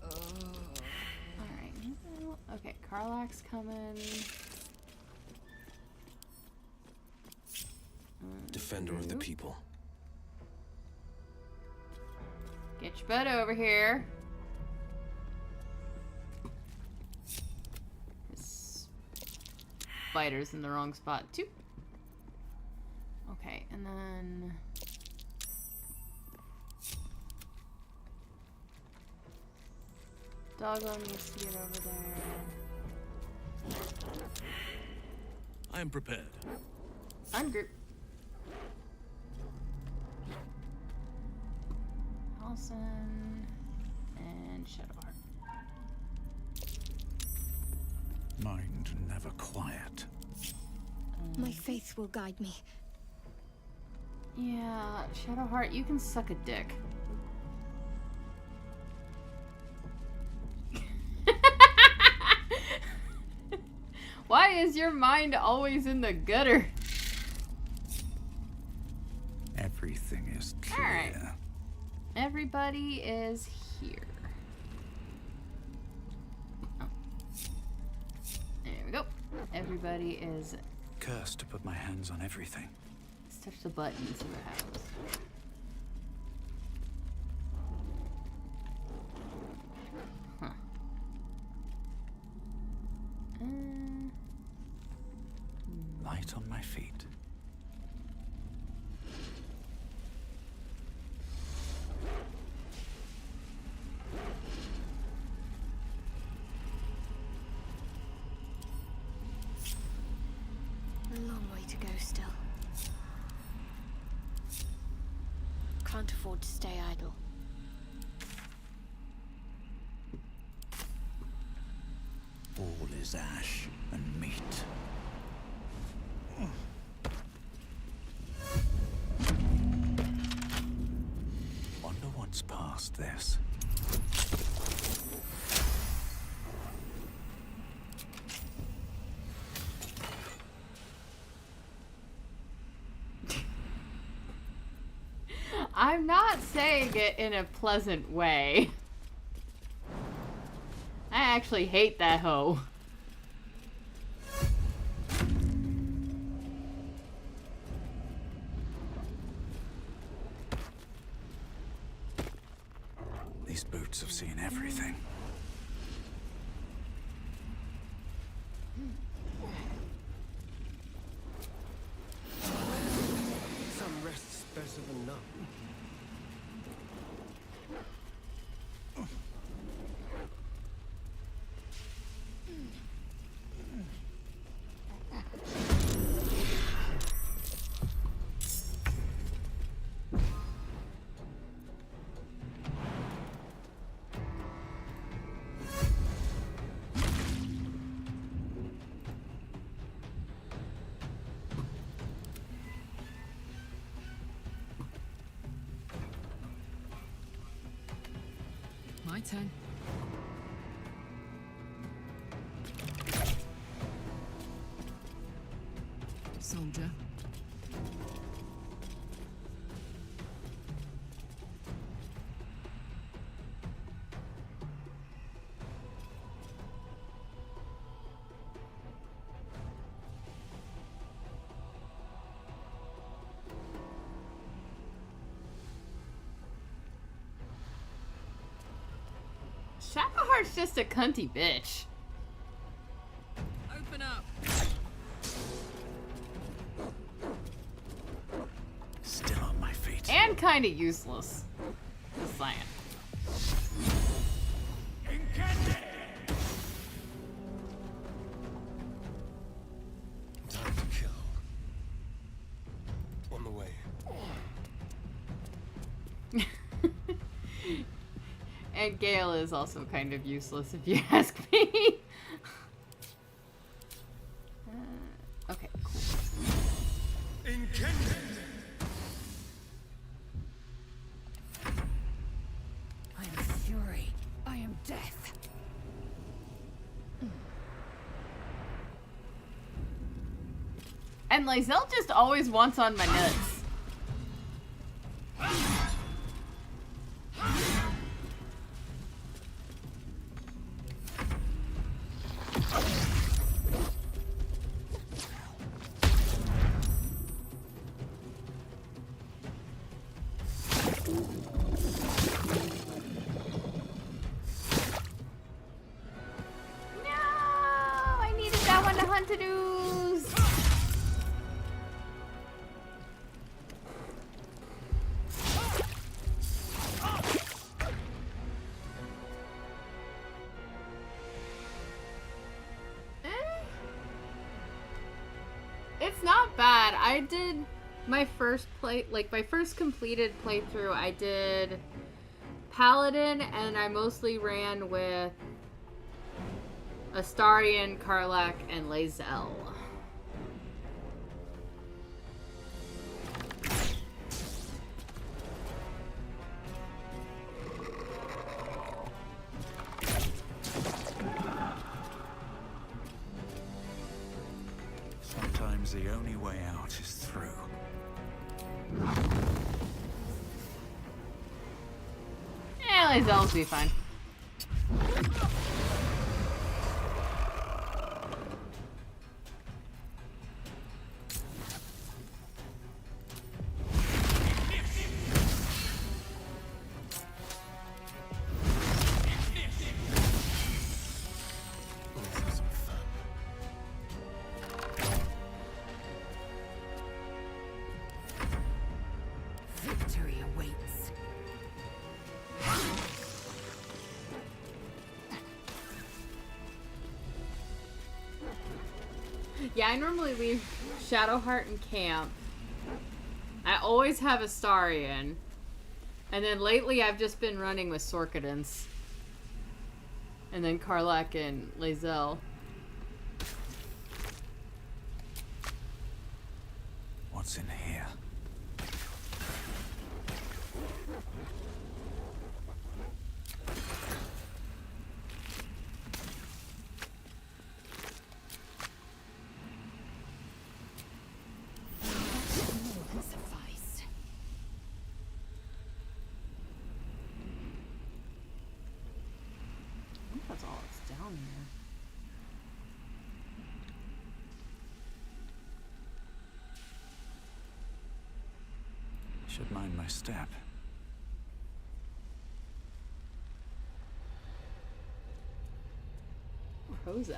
Alright. Okay, Karlach's coming. Defender of the people. Get your butt over here. This spider's in the wrong spot too. Okay, and then Doggo needs to get over there. I am prepared. Ungroup. Halson and Shadowheart. Mind never quiet. My faith will guide me. Yeah, Shadowheart, you can suck a dick. Why is your mind always in the gutter? Everything is clear. All right. Everybody is here. Oh. There we go. Everybody is... Cursed to put my hands on everything. Let's touch the button and see what happens. Huh. Light on my feet. A long way to go still. Can't afford to stay idle. All is ash and meat. Wonder what's past this. I'm not saying it in a pleasant way. I actually hate that hoe. These boots have seen everything. Some rest's better than none. My turn. Soldier. Shadowheart's just a cunty bitch. Open up. Still on my feet. And kinda useless. Just saying. Time to kill. On the way. And Gale is also kind of useless if you ask me. Okay, cool. I am fury. I am death. And Lysel just always wants on my nuts. I did my first my first completed playthrough, I did Paladin, and I mostly ran with Astarion, Karlach, and Lae'zel. Sometimes the only way out is through. Lae'zel will be fine. Victory awaits. Yeah, I normally leave Shadowheart in camp. I always have Astarion. And then lately I've just been running with Sorkadens. And then Karlach and Lae'zel. What's in here? More than suffice. I think that's all that's down here. Should mind my step. Prozac.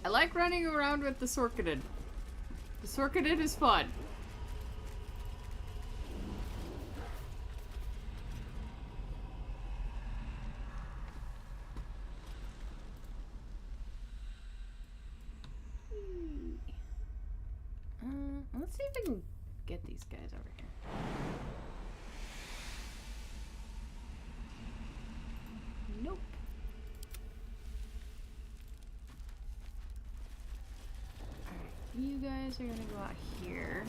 I like running around with the Sorkadin. The Sorkadin is fun. Let's see if I can get these guys over here. Nope. You guys are gonna go out here.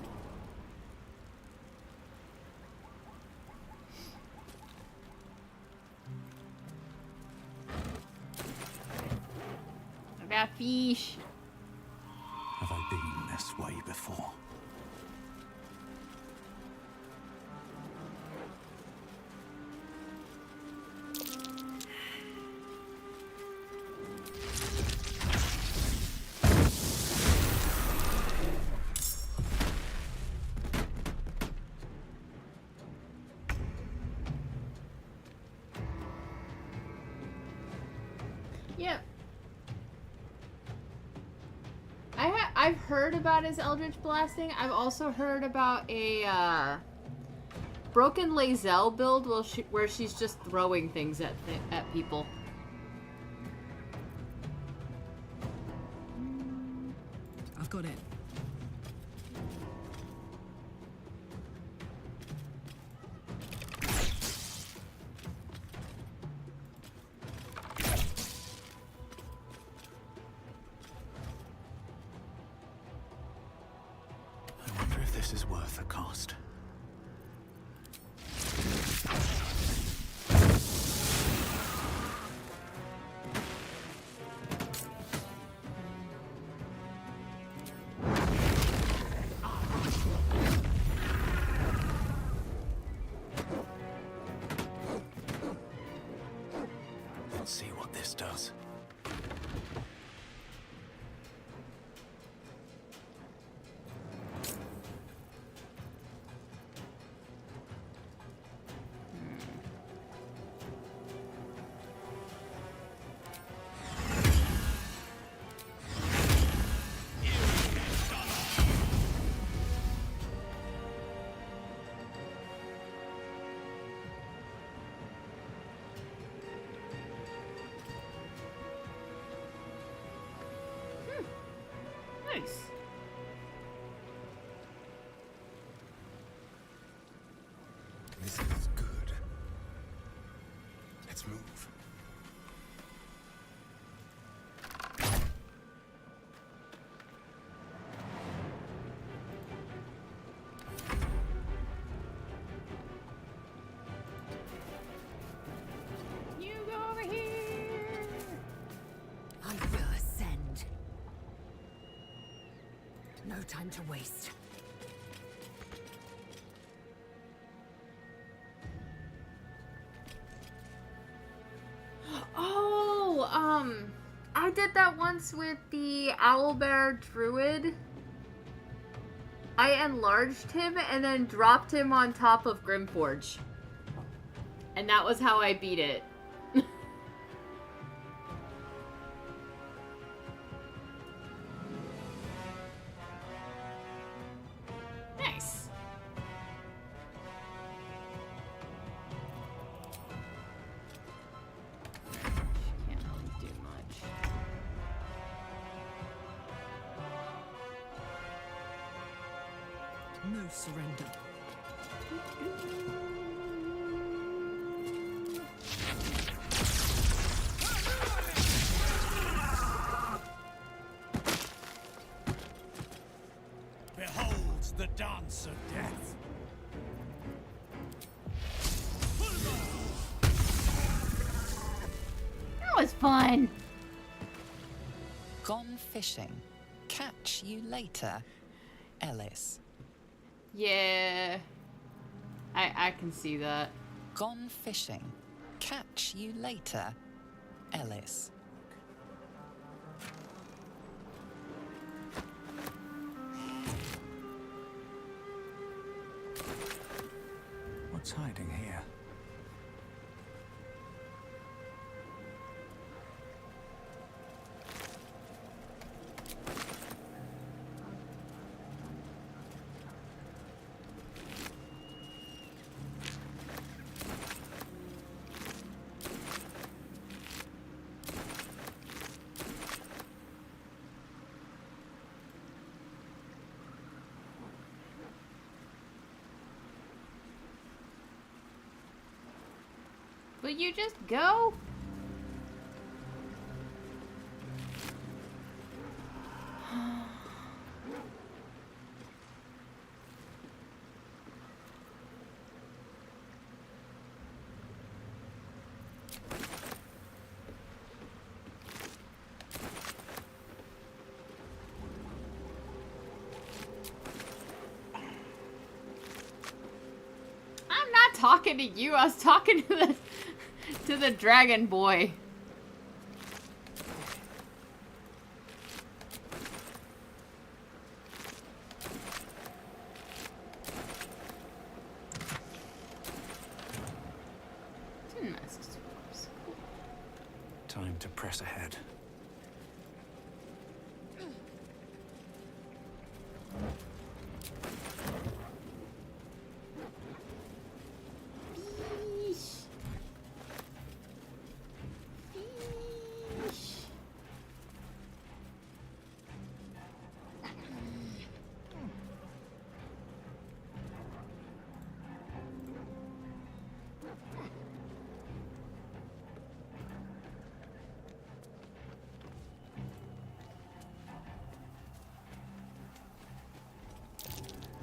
I got fish. Have I been this way before? Yep. I've heard about his Eldritch Blasting. I've also heard about a broken Lae'zel build where she's just throwing things at people. I've got it. I wonder if this is worth the cost. Let's see what this does. Nice. This is good. Let's move. You go over here. I will ascend. No time to waste. Oh, I did that once with the owlbear druid. I enlarged him and then dropped him on top of Grimforge. And that was how I beat it. Nice. Can't really do much. No surrender. Behold the dance of death. That was fun. Gone fishing. Catch you later, Ellis. Yeah. I can see that. Gone fishing. Catch you later, Ellis. What's hiding here? Will you just go? I'm not talking to you. I was talking to the dragon boy. Time to press ahead.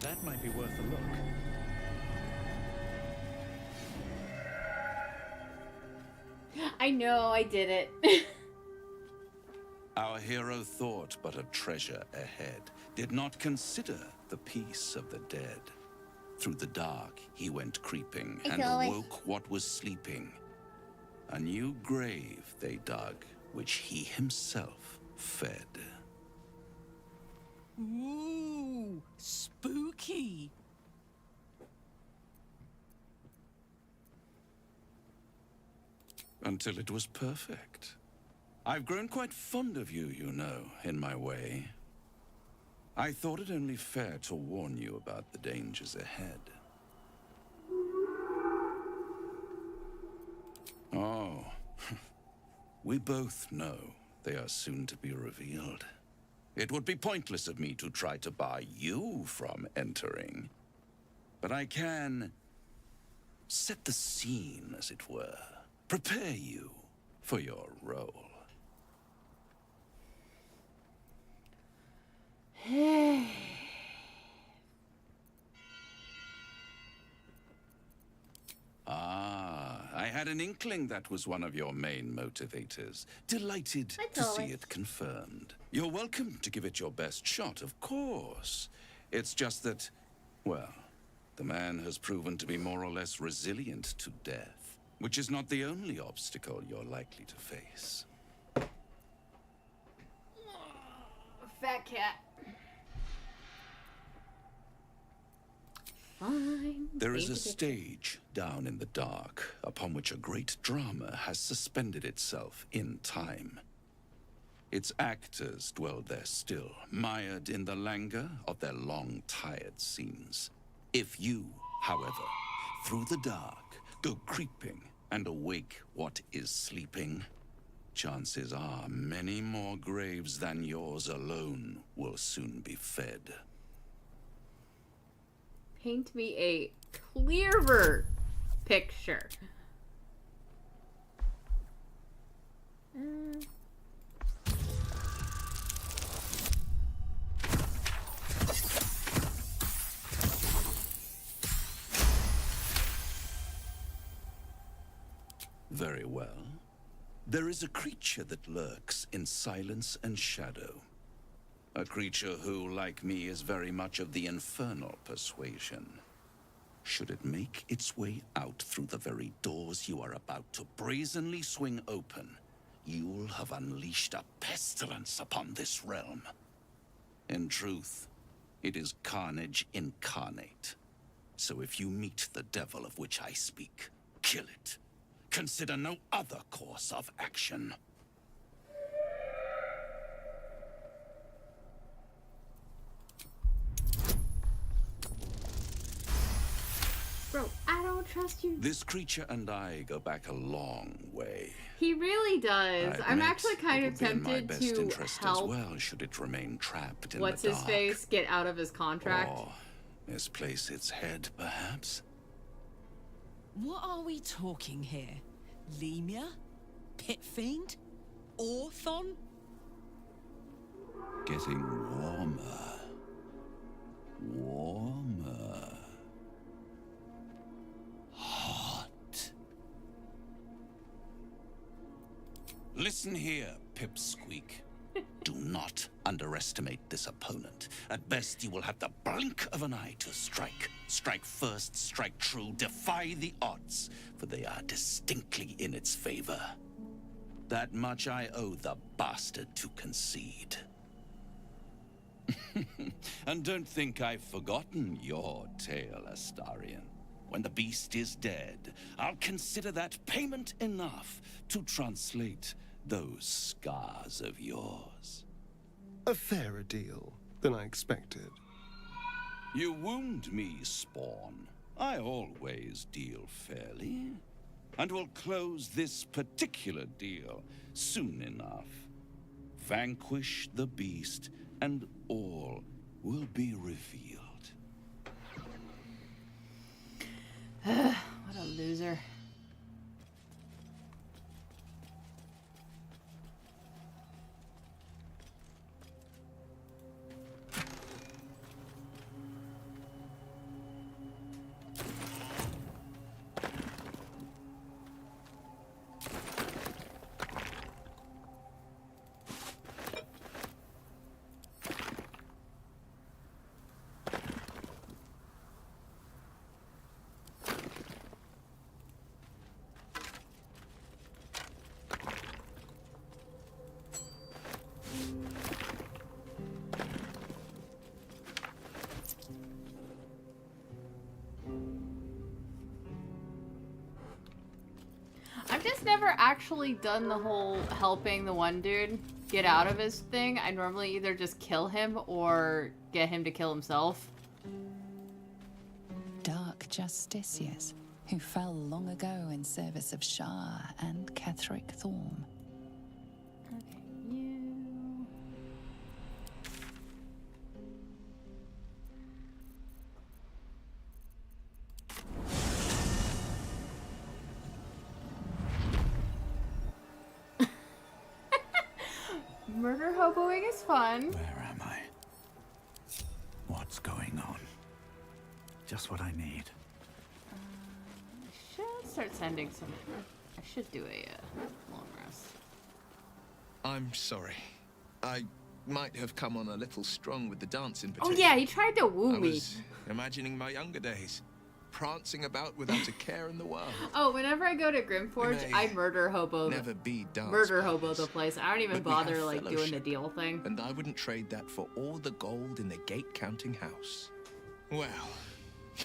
That might be worth a look. I know, I did it. Our hero thought but of treasure ahead, did not consider the peace of the dead. Through the dark he went creeping, and awoke what was sleeping. A new grave they dug, which he himself fed. Ooh, spooky. Until it was perfect. I've grown quite fond of you, you know, in my way. I thought it only fair to warn you about the dangers ahead. Oh, we both know they are soon to be revealed. It would be pointless of me to try to bar you from entering. But I can set the scene, as it were. Prepare you for your role. I had an inkling that was one of your main motivators. Delighted to see it confirmed. You're welcome to give it your best shot, of course. It's just that, well, the man has proven to be more or less resilient to death, which is not the only obstacle you're likely to face. Fat cat. Fine. There is a stage down in the dark upon which a great drama has suspended itself in time. Its actors dwell there still, mired in the languor of their long, tired scenes. If you, however, through the dark, go creeping and awake what is sleeping, chances are many more graves than yours alone will soon be fed. Paint me a clearer picture. Very well. There is a creature that lurks in silence and shadow. A creature who, like me, is very much of the infernal persuasion. Should it make its way out through the very doors you are about to brazenly swing open, you'll have unleashed a pestilence upon this realm. In truth, it is carnage incarnate. So if you meet the devil of which I speak, kill it. Consider no other course of action. Bro, I don't trust you. This creature and I go back a long way. He really does. I'm actually kind of it would be in my tempted best to interest help. as well, should it remain trapped in What's the his dark. face get out of his contract? Or misplace its head, perhaps? What are we talking here? Lemur? Pit Fiend? Orthon? Getting warmer. Warmer. Hot. Listen here, Pipsqueak. Do not underestimate this opponent. At best, you will have the blink of an eye to strike. Strike first, strike true, defy the odds, for they are distinctly in its favor. That much I owe the bastard to concede. And don't think I've forgotten your tale, Astarion. When the beast is dead, I'll consider that payment enough to translate those scars of yours. A fairer deal than I expected. You wound me, Spawn. I always deal fairly. And will close this particular deal soon enough. Vanquish the beast, and all will be revealed. What a loser. I've just never actually done the whole helping the one dude get out of his thing. I normally either just kill him or get him to kill himself. Dark Justiciars, who fell long ago in service of Shah and Ketheric Thorm. Okay, you... Murder hoboing is fun. Where am I? What's going on? Just what I need. I should start sending some. I should do a long rest. I'm sorry. I might have come on a little strong with the dance Oh invitation. yeah, he tried to woo I me. was imagining my younger days, prancing about without a care in the world. Oh, whenever I go to Grimforge, May I murder hobo. never be dance Murder partners, hobo the place. I don't even but we have bother like doing the fellowship, deal thing. And I wouldn't trade that for all the gold in the gate counting house. Well,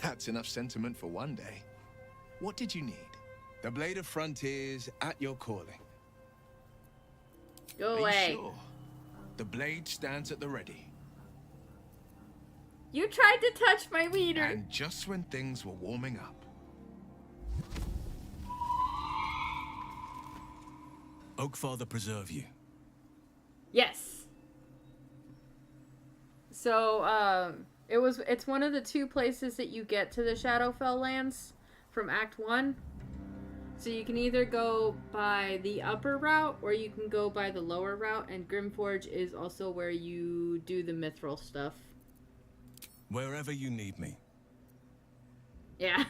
that's enough sentiment for one day. What did you need? The Blade of Frontiers at your calling. Go Are away. you sure? The blade stands at the ready. You tried to touch my wiener. And just when things were warming up. Oakfather preserve you. Yes. So, it's one of the two places that you get to the Shadowfell lands from Act 1. So you can either go by the upper route or you can go by the lower route, and Grimforge is also where you do the mithril stuff. Wherever you need me. Yeah.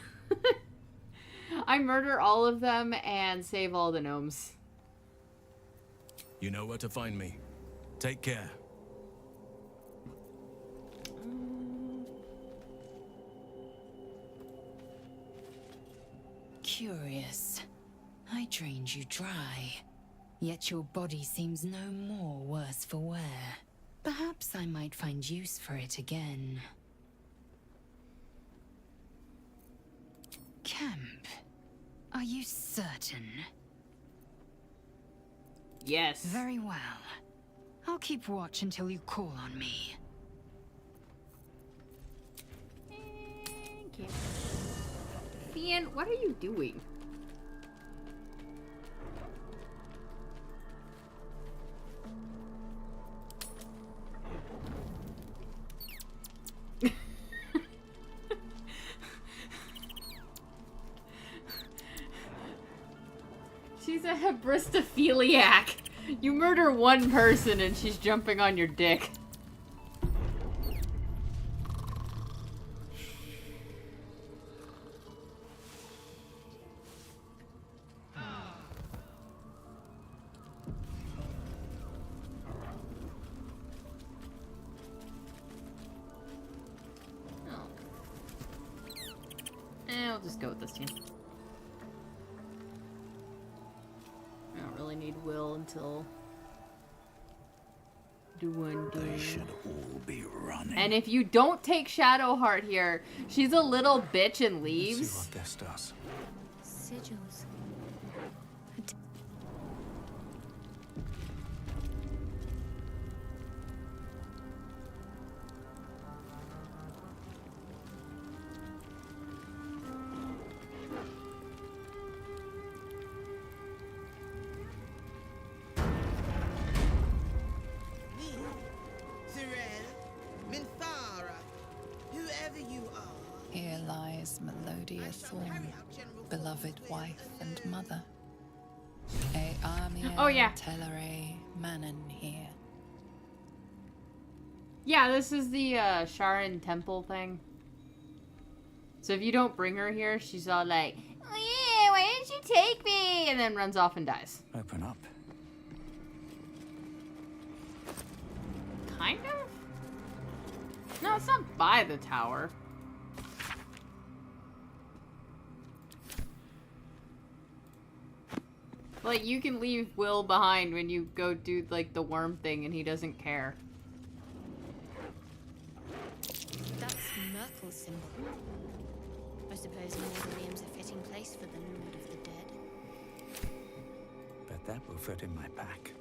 I murder all of them and save all the gnomes. You know where to find me. Take care. Curious. I drained you dry, yet your body seems no more worse for wear. Perhaps I might find use for it again. Camp. Are you certain? Yes. Very well. I'll keep watch until you call on me. Thank you. Fian, what are you doing? She's a hebristophiliac. You murder one person and she's jumping on your dick. I'll just go with this team. I don't really need Will until doing. They should all be running. And if you don't take Shadowheart here, she's a little bitch and Let's leaves. see what this does. Sigils. Here lies Melodia Thorn, beloved wife and mother. Oh, yeah. Telere Manon here. Yeah, this is the Sharon Temple thing. So if you don't bring her here, she's all like, "Oh yeah, why didn't you take me?" And then runs off and dies. Open up. Kind of? No, it's not by the tower. Like, you can leave Will behind when you go do, like, the worm thing and he doesn't care. That's Myrtle's symbol. I suppose mausoleum's a fitting place for the Lord of the Dead. Bet that will fit in my pack.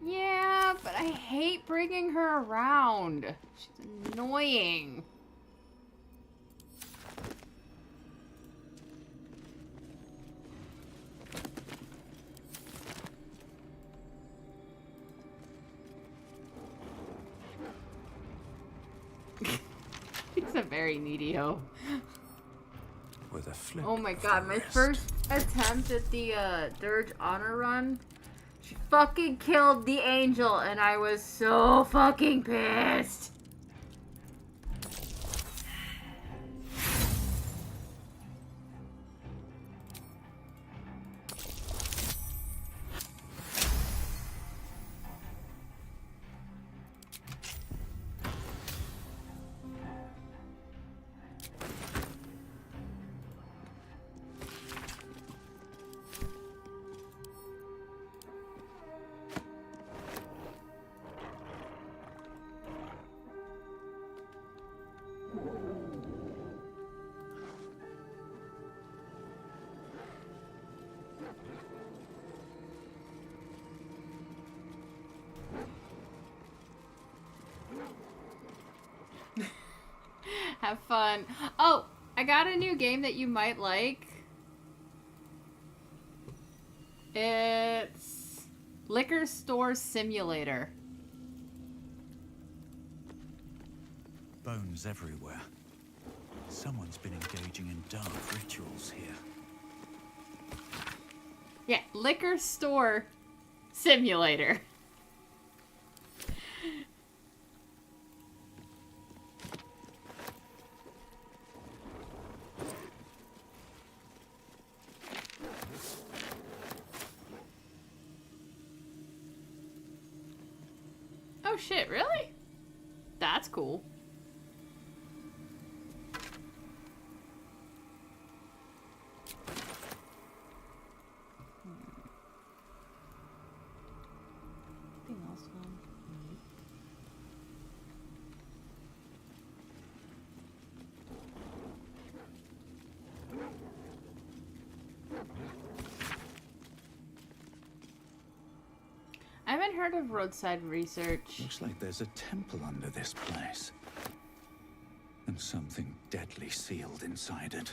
Yeah, but I hate bringing her around. She's annoying. He's a very needy hoe. with a flip. Oh my of god, the my wrist. first attempt at the Dirge honor run, she fucking killed the angel, and I was so fucking pissed. Have fun. Oh, I got a new game that you might like. It's Liquor Store Simulator. Bones everywhere. Someone's been engaging in dark rituals here. Yeah, Liquor Store Simulator. Oh shit, really? That's cool. Anything else fun? I haven't heard of roadside research. Looks like there's a temple under this place. And something deadly sealed inside it.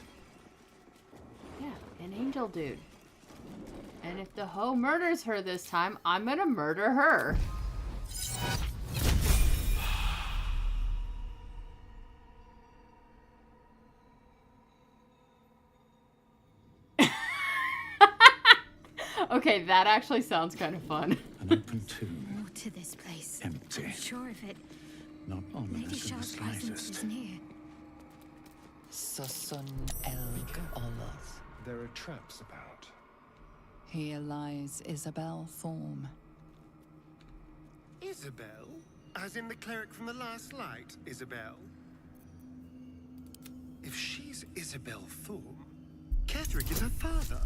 Yeah, an angel dude. And if the hoe murders her this time, I'm gonna murder her. Okay, that actually sounds kind of fun. An open tomb. More to this place. Empty. I'm sure of it. Not Lady ominous in the Shah's presence slightest. is near. Susun Elg Oloth. There are traps about. Here lies Isabel Thorm. Isabel? As in the cleric from the Last Light, Isabel? If she's Isabel Thorm, Ketherick is her father.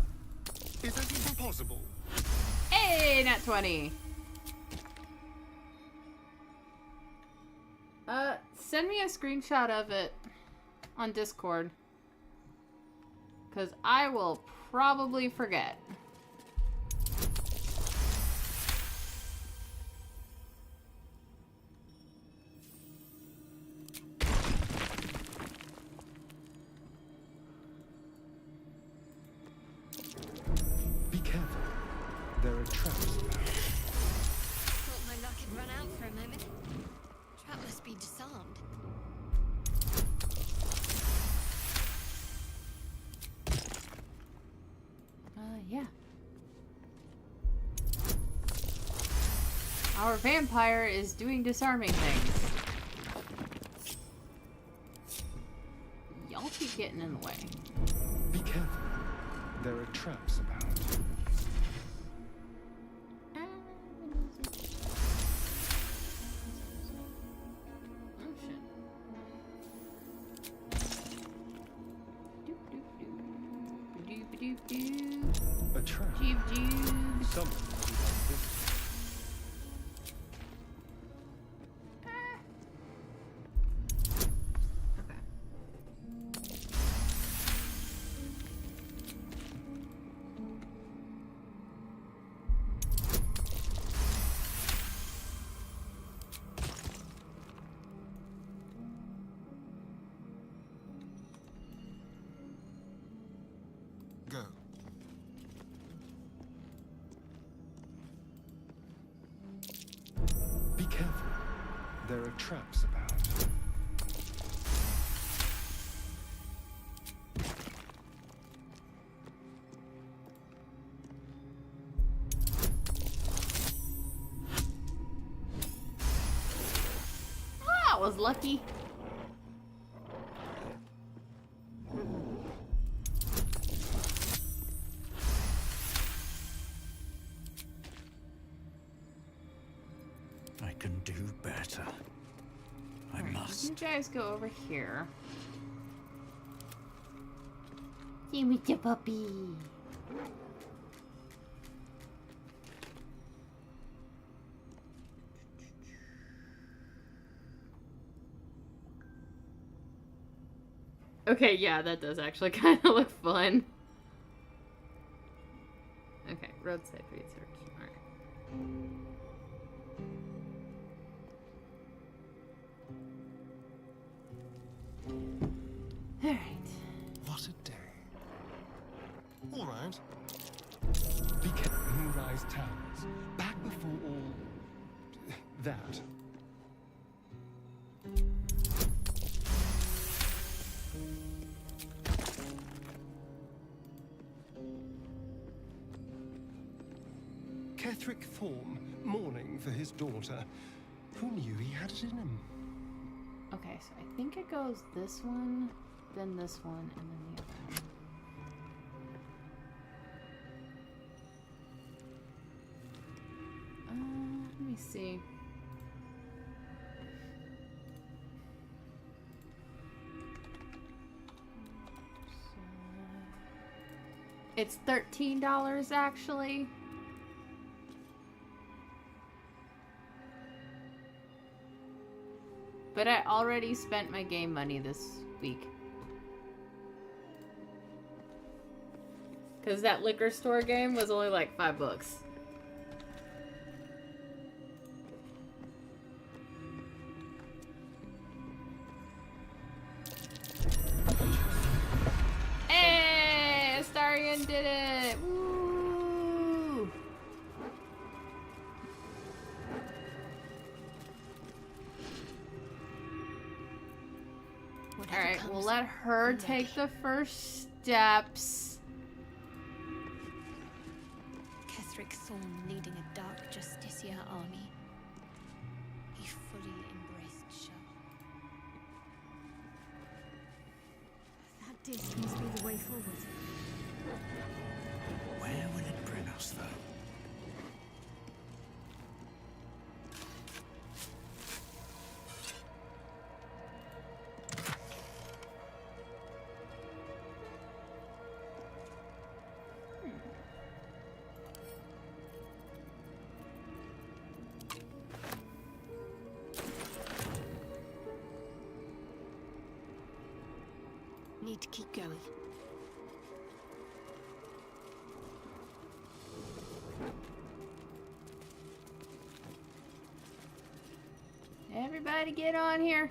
Is that even possible? Hey, nat 20. Send me a screenshot of it on Discord. Because I will probably forget. Be careful. There are traps about. Thought my luck had run out for a moment. Trap must be disarmed. Yeah. Our vampire is doing disarming things. Y'all keep getting in the way. Be careful. There are traps about. Oh shit. Doop doop doop. A trap. Joob joob. Someone. Go. Be careful. There are traps about. That was lucky. I can do better. I must. You guys go over here. See with your puppy. Okay, yeah, that does actually kind of look fun. Okay, roadside research. Alright. Alright. What a day. All right. Be careful. Moonrise Towers. Back before all that. Ketheric Thorm, mourning for his daughter. Who knew he had it in him? Okay, so I think it goes this one, then this one, and then the other one. Let me see. It's $13 actually. But I already spent my game money this week. Because that liquor store game was only like $5. Hey! Astarion did it! Woo! Alright, we'll let her take the first steps. Ketheric Thorm leading a dark Justicia army. He fully embraced Shell. That disc must be the way forward. Where will it bring us, though? Need to keep going. Everybody get on here.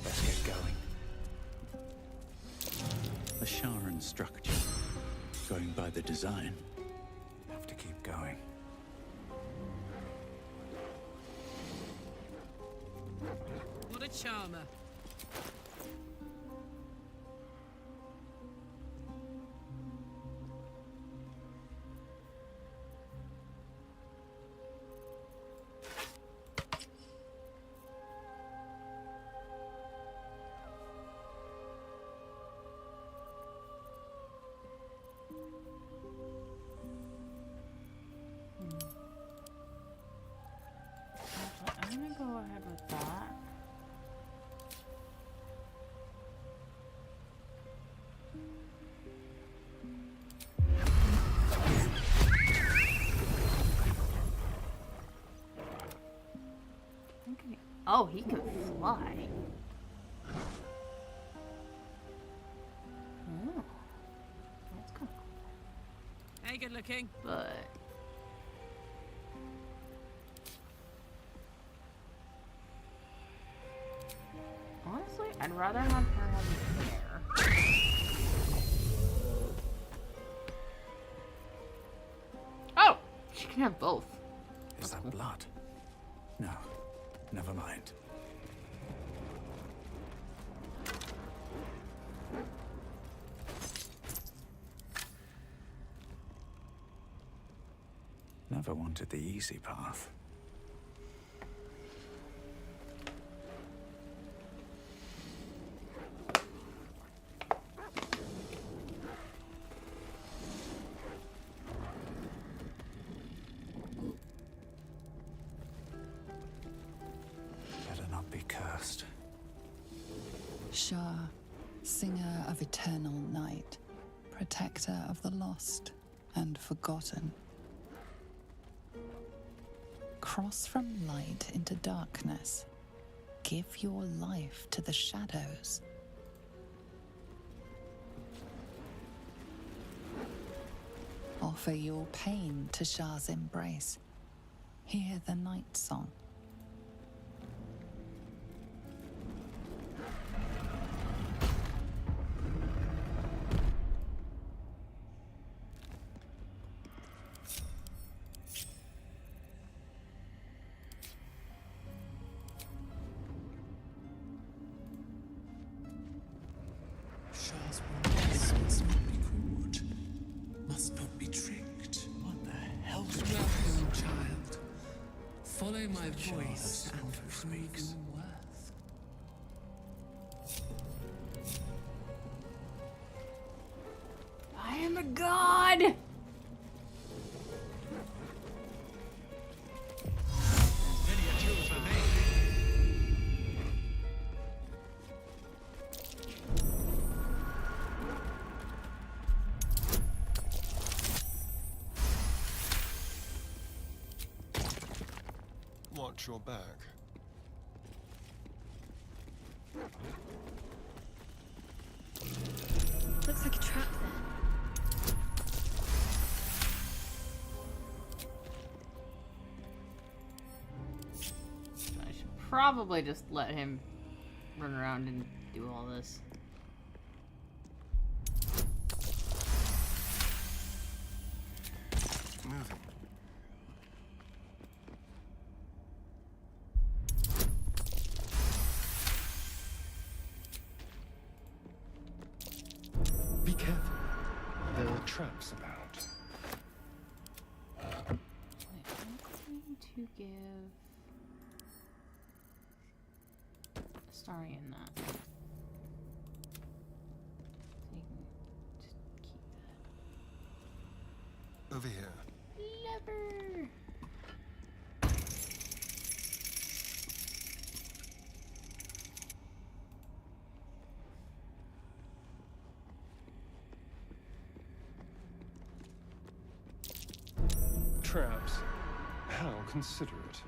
Let's get going. The Sharan structure. Going by the design. Have to keep going. What a charmer. I'm gonna go ahead with that. Oh, he can fly. Oh, that's kind of cool. Hey, good looking. But honestly, I'd rather have her have his hair. Oh! She can have both. Is that blood? No, never mind. Never wanted the easy path. Better not be cursed. Shah, singer of eternal night, protector of the lost and forgotten. Cross from light into darkness. Give your life to the shadows. Offer your pain to Shah's embrace. Hear the night song. Shah's promise must not be caught, must not be tricked. What the hell? Welcome, child. Follow my voice and prove your worth. I am a god! Watch your back. Looks like a trap there. I should probably just let him run around and do all this. Moving. Be careful. There are traps about. I'm going to give Starion that. So you can just keep that. Over here. Lever! Traps. How considerate.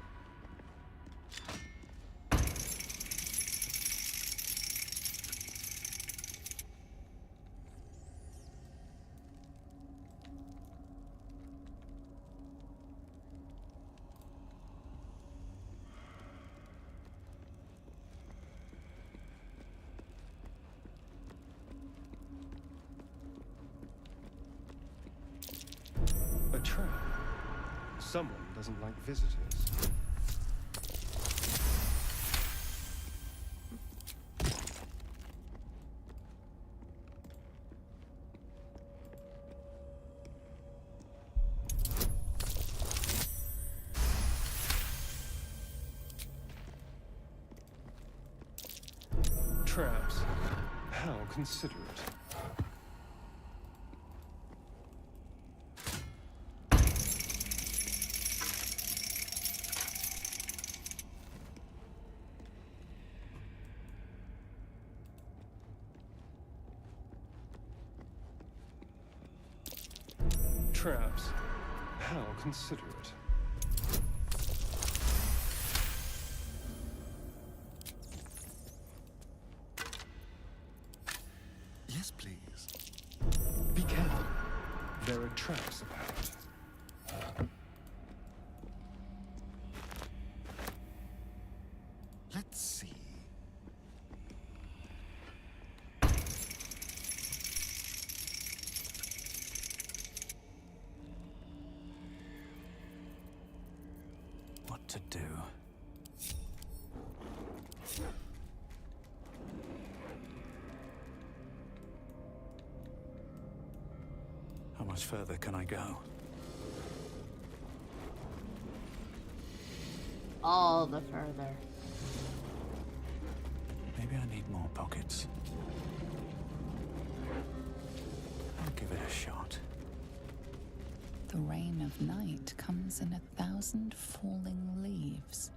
A trap. Someone doesn't like visitors. Traps. How considerate. Traps. How considerate. Yes, please. Be careful. There are traps about. Let's see. to do. How much further can I go? All the further. Maybe I need more pockets. I'll give it a shot. The rain of night comes in 1,000 falling leaves.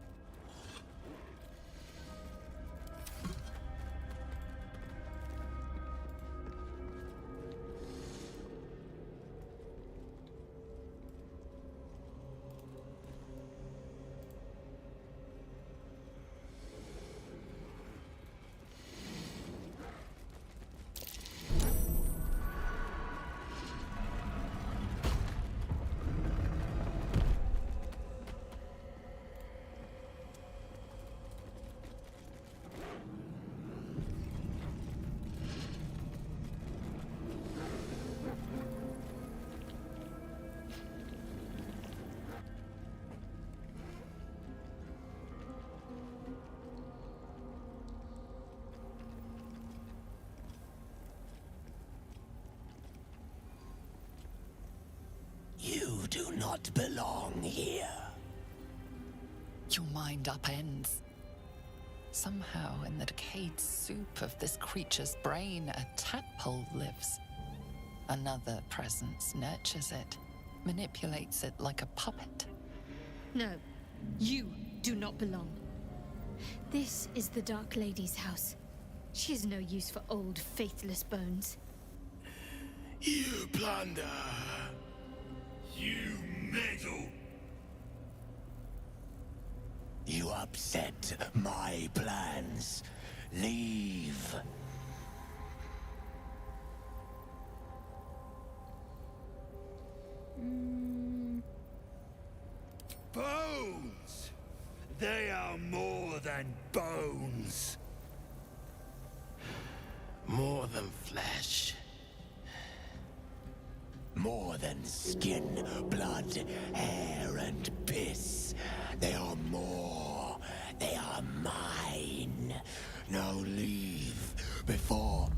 You do not belong here. Your mind upends. Somehow, in the decayed soup of this creature's brain, a tadpole lives. Another presence nurtures it, manipulates it like a puppet. No, you do not belong. This is the Dark Lady's house. She has no use for old, faithless bones. You plunder. You meddle. You upset my plans. Leave. Bones! They are more than bones. More than flesh. More than skin, blood, hair, and piss. They are more. They are mine. Now leave before...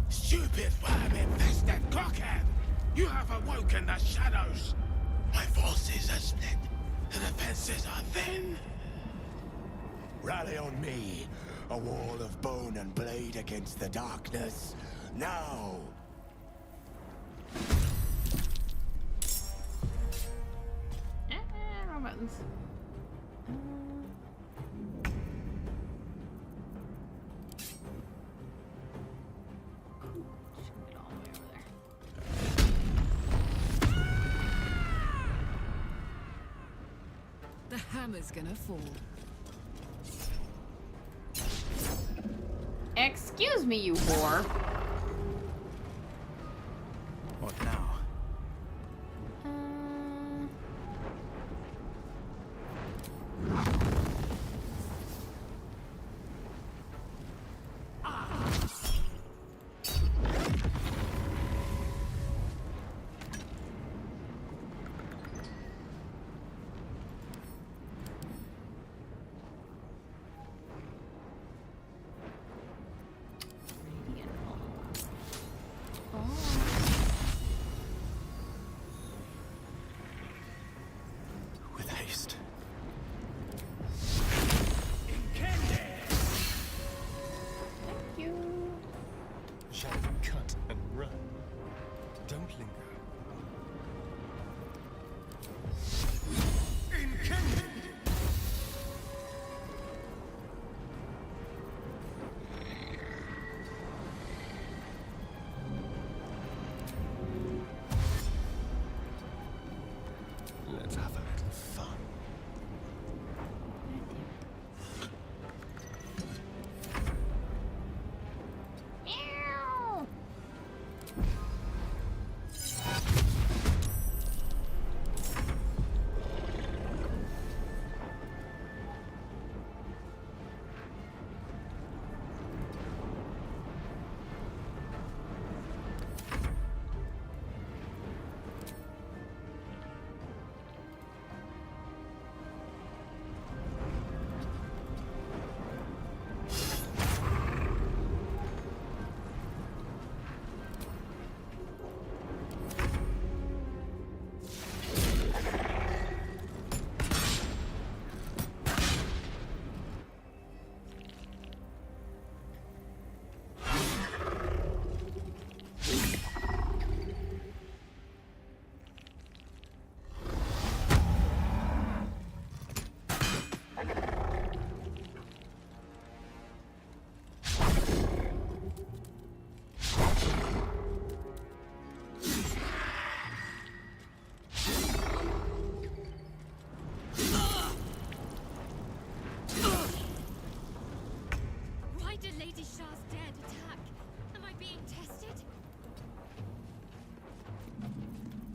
Stupid worm-infested cockhead! You have awoken the shadows! My forces are split. The defenses are thin. Rally on me. A wall of bone and blade against the darkness. Now! Wrong buttons. The hammer's gonna fall. Excuse me, you whore. What now?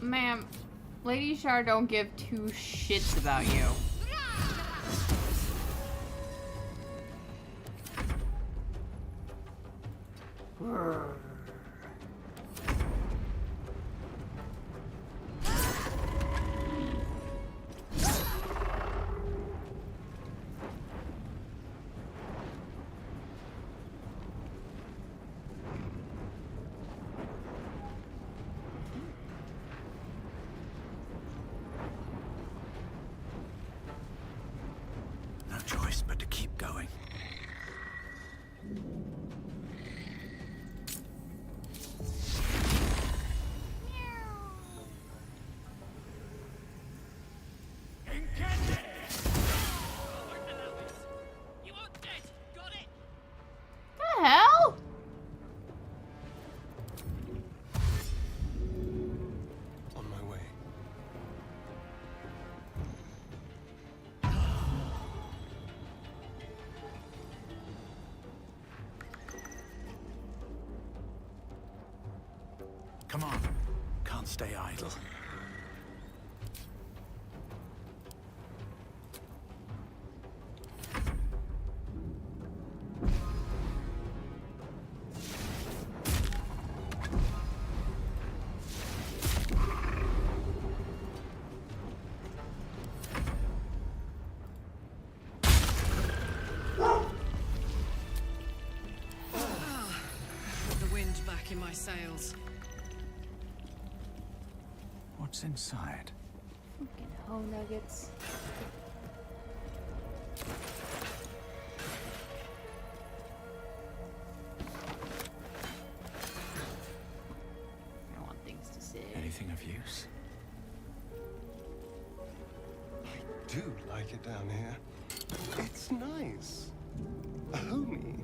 Ma'am, Lady Shar don't give two shits about you. No choice but to keep going. The hell? On my way. Come on. Can't stay idle. The wind back in my sails. What's inside? Fucking hoe nuggets. I want things to say. Anything of use? I do like it down here. It's nice. A homie.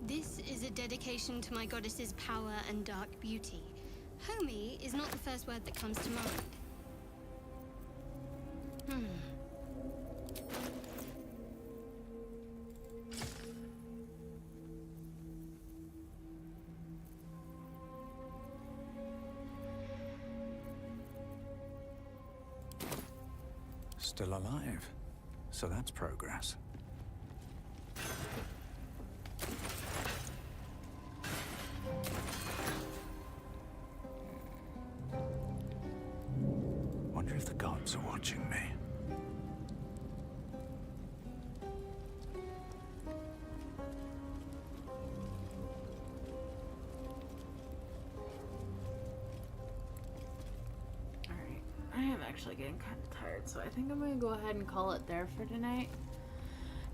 This is a dedication to my goddess's power and dark beauty. Homie is not the first word that comes to mind. Still alive. So that's progress. Wonder if the gods are watching me. Alright, I am actually getting kind of tired, so I think I'm gonna go ahead and call it there for tonight.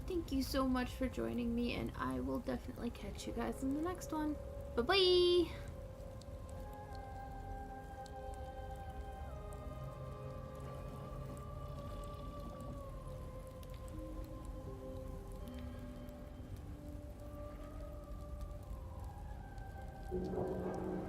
Thank you so much for joining me, and I will definitely catch you guys in the next one. Bye-bye! Thank you.